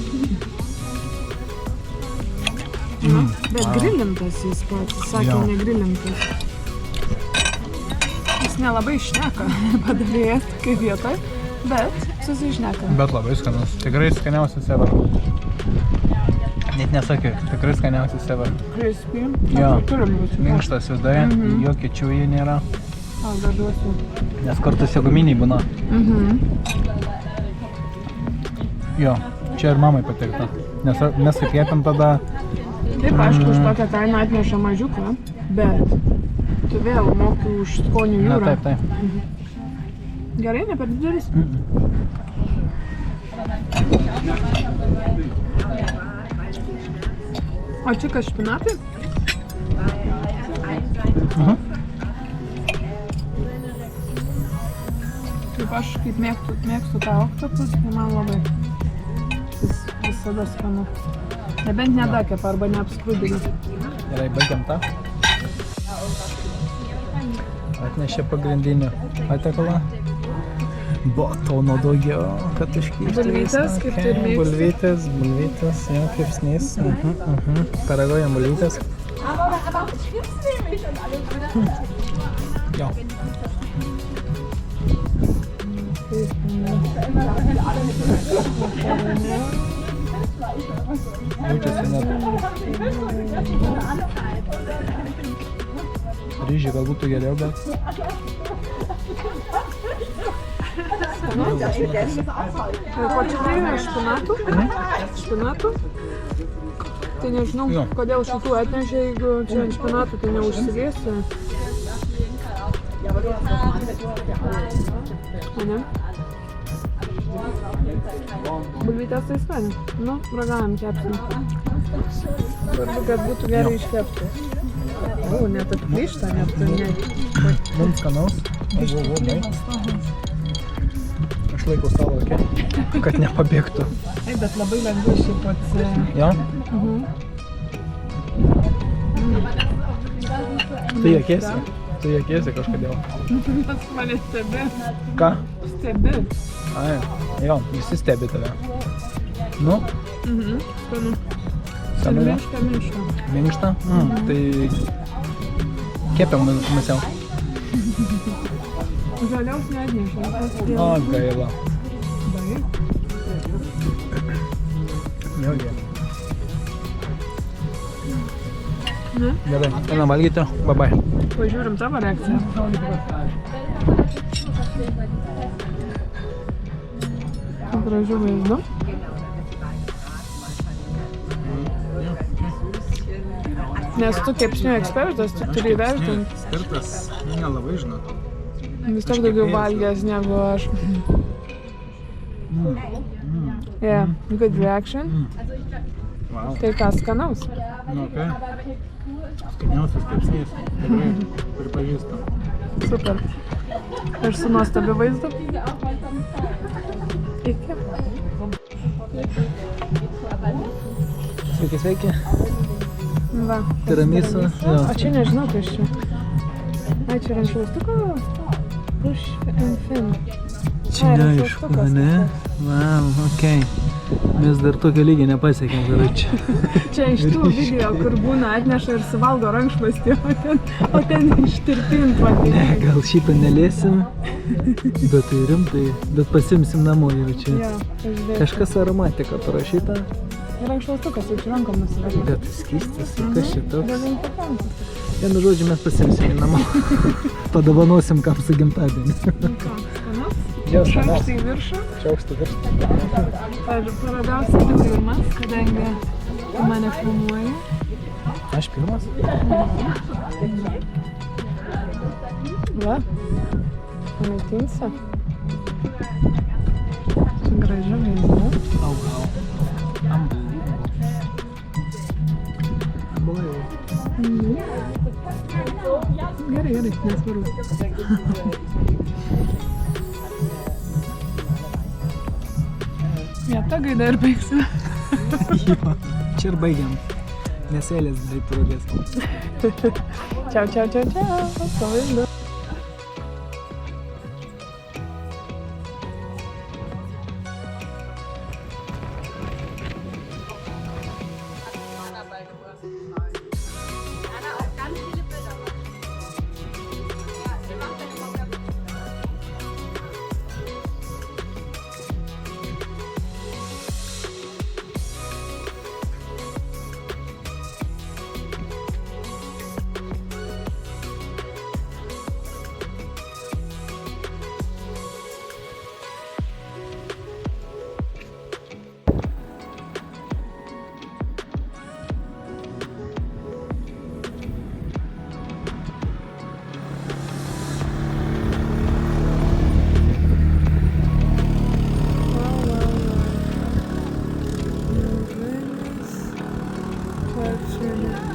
Speaker 2: Bet grilintas jis pats, sakė
Speaker 1: Jo.
Speaker 2: negrilintas. Jis nelabai šneka padarėjęs kaip vietoj, bet susišneka.
Speaker 1: Bet labai skanus. Tikrai skaniausias ever. Net nesakiau, tikrai skaniausias ever.
Speaker 2: Crispy.
Speaker 1: Jo.
Speaker 2: Turim būti.
Speaker 1: Minkštas viduje, jokio čiūjų nėra.
Speaker 2: Aš dar duosiu.
Speaker 1: Nes kartais jo guminiai būna. Jo, čia ir mamai patikta. Nes mes įkvėpėm tada.
Speaker 2: Taip, aišku, už tokią kainą atneša mažiuką, bet tu vėl moki už skonių
Speaker 1: Na,
Speaker 2: jūrą.
Speaker 1: taip.
Speaker 2: Gerai, ne per didelis? O čia kas špinatai? Kaip aš kaip mėgstu tą oktopus, tai man labai. Jis visada skanu. Nebent nedakepa arba neapskrudina.
Speaker 1: Gerai, baigiam tą. Atnešė pagrindinį patiekalą. Batono daugiau, kad iškeisti.
Speaker 2: Bulvytės, kaip tu ir mėgsti.
Speaker 1: Bulvytės, jo, kepsnys. Paragojam bulvytės. Jo. Jaučiasi net. Ryžiai gal būtų geriau, bet...
Speaker 2: Ko čia tai yra? Špinatų? Špinatų? Tai nežinau,
Speaker 1: Jo.
Speaker 2: kodėl šitų atnešė, jeigu čia ant špinatų, tai neužsigėsi. O ne? Bulvytės tai skani. Nu, ragaujam kepsim. Svarbu, kad būtų gerai iškepti. O, net atplyšta, net ne.
Speaker 1: Mums skanaus. Vai. Aš laikau savo, kad nepabėgtų.
Speaker 2: Ei, bet labai lengvai šiaip pats.
Speaker 1: Jo? Tu juokiesi? Tu juokiesi kažkodėl.
Speaker 2: Pas mane stebi.
Speaker 1: Ką?
Speaker 2: Stebi.
Speaker 1: Ai, jo, visi stebi tave. Nu,
Speaker 2: Skanu.
Speaker 1: Skanu, jo.
Speaker 2: Minkšta.
Speaker 1: minkšta? Tai kepiam masiau.
Speaker 2: Žaliaus neatnešė.
Speaker 1: O, gaila.
Speaker 2: Bai.
Speaker 1: Vėlgi.
Speaker 2: Ne?
Speaker 1: Gerai, einam valgyti. Bye bye.
Speaker 2: Pažiūrim tavo reakciją. Gražių vaizdu. Nes tu kepsnių ekspertas, tu turi įvertinti.
Speaker 1: Skirtas, nelabai žinot.
Speaker 2: Vis tiek daugiau valgęs negu aš. Yeah, good reaction.
Speaker 1: Wow.
Speaker 2: Tai ką, skanaus?
Speaker 1: Nu, okei. Skaniausias kepsnys. Tikrai pripažįstu.
Speaker 2: Super. Ir su nuostabiu vaizdu. Iki.
Speaker 1: Sveiki, sveiki.
Speaker 2: Va.
Speaker 1: Tiramisu. Jo.
Speaker 2: O čia nežinau, kas čia. Ai, čia ranšaustuko. Push and fin.
Speaker 1: Čia neaišku, ne? Wow, okei. Mes dar tokio lygio nepasiekėm, karoči.
Speaker 2: Čia iš tų video, kur būna atneša ir suvalgo rankšluostį, o ten ištirpint vadinasi.
Speaker 1: Ne, gal šitą neliesim, bet tai rimtai, bet pasimsim namo jau čia.
Speaker 2: Jo, pažiūrėk.
Speaker 1: Kažkas aromatika parašyta,
Speaker 2: Ir rankšluostukas, jau čia rankom nusivažiuoja.
Speaker 1: bet skystis, kas čia toks.
Speaker 2: Dezinfekantas.
Speaker 1: Vienu žodžiu, mes pasimsim į namo. Padovanosim kam su gimtadieniu.
Speaker 2: Skanus?
Speaker 1: Jau skanus.
Speaker 2: Šaukštai į viršų.
Speaker 1: Šaukštų viršų.
Speaker 2: Paragausi tu pirmas, kadangi tu mane filmuoji.
Speaker 1: Aš pirmas?
Speaker 2: Va, pamaitinsi. Su gražiu vaizdu.
Speaker 1: Au, au.
Speaker 2: Gerai, nesvarbu. Ja, tą gaidą ir baigsime.
Speaker 1: Jo, čia ir baigiam. Nes eilės greit pradės.
Speaker 2: Čiau, čiau, čiau, čiau. Su vaizdu. Wow.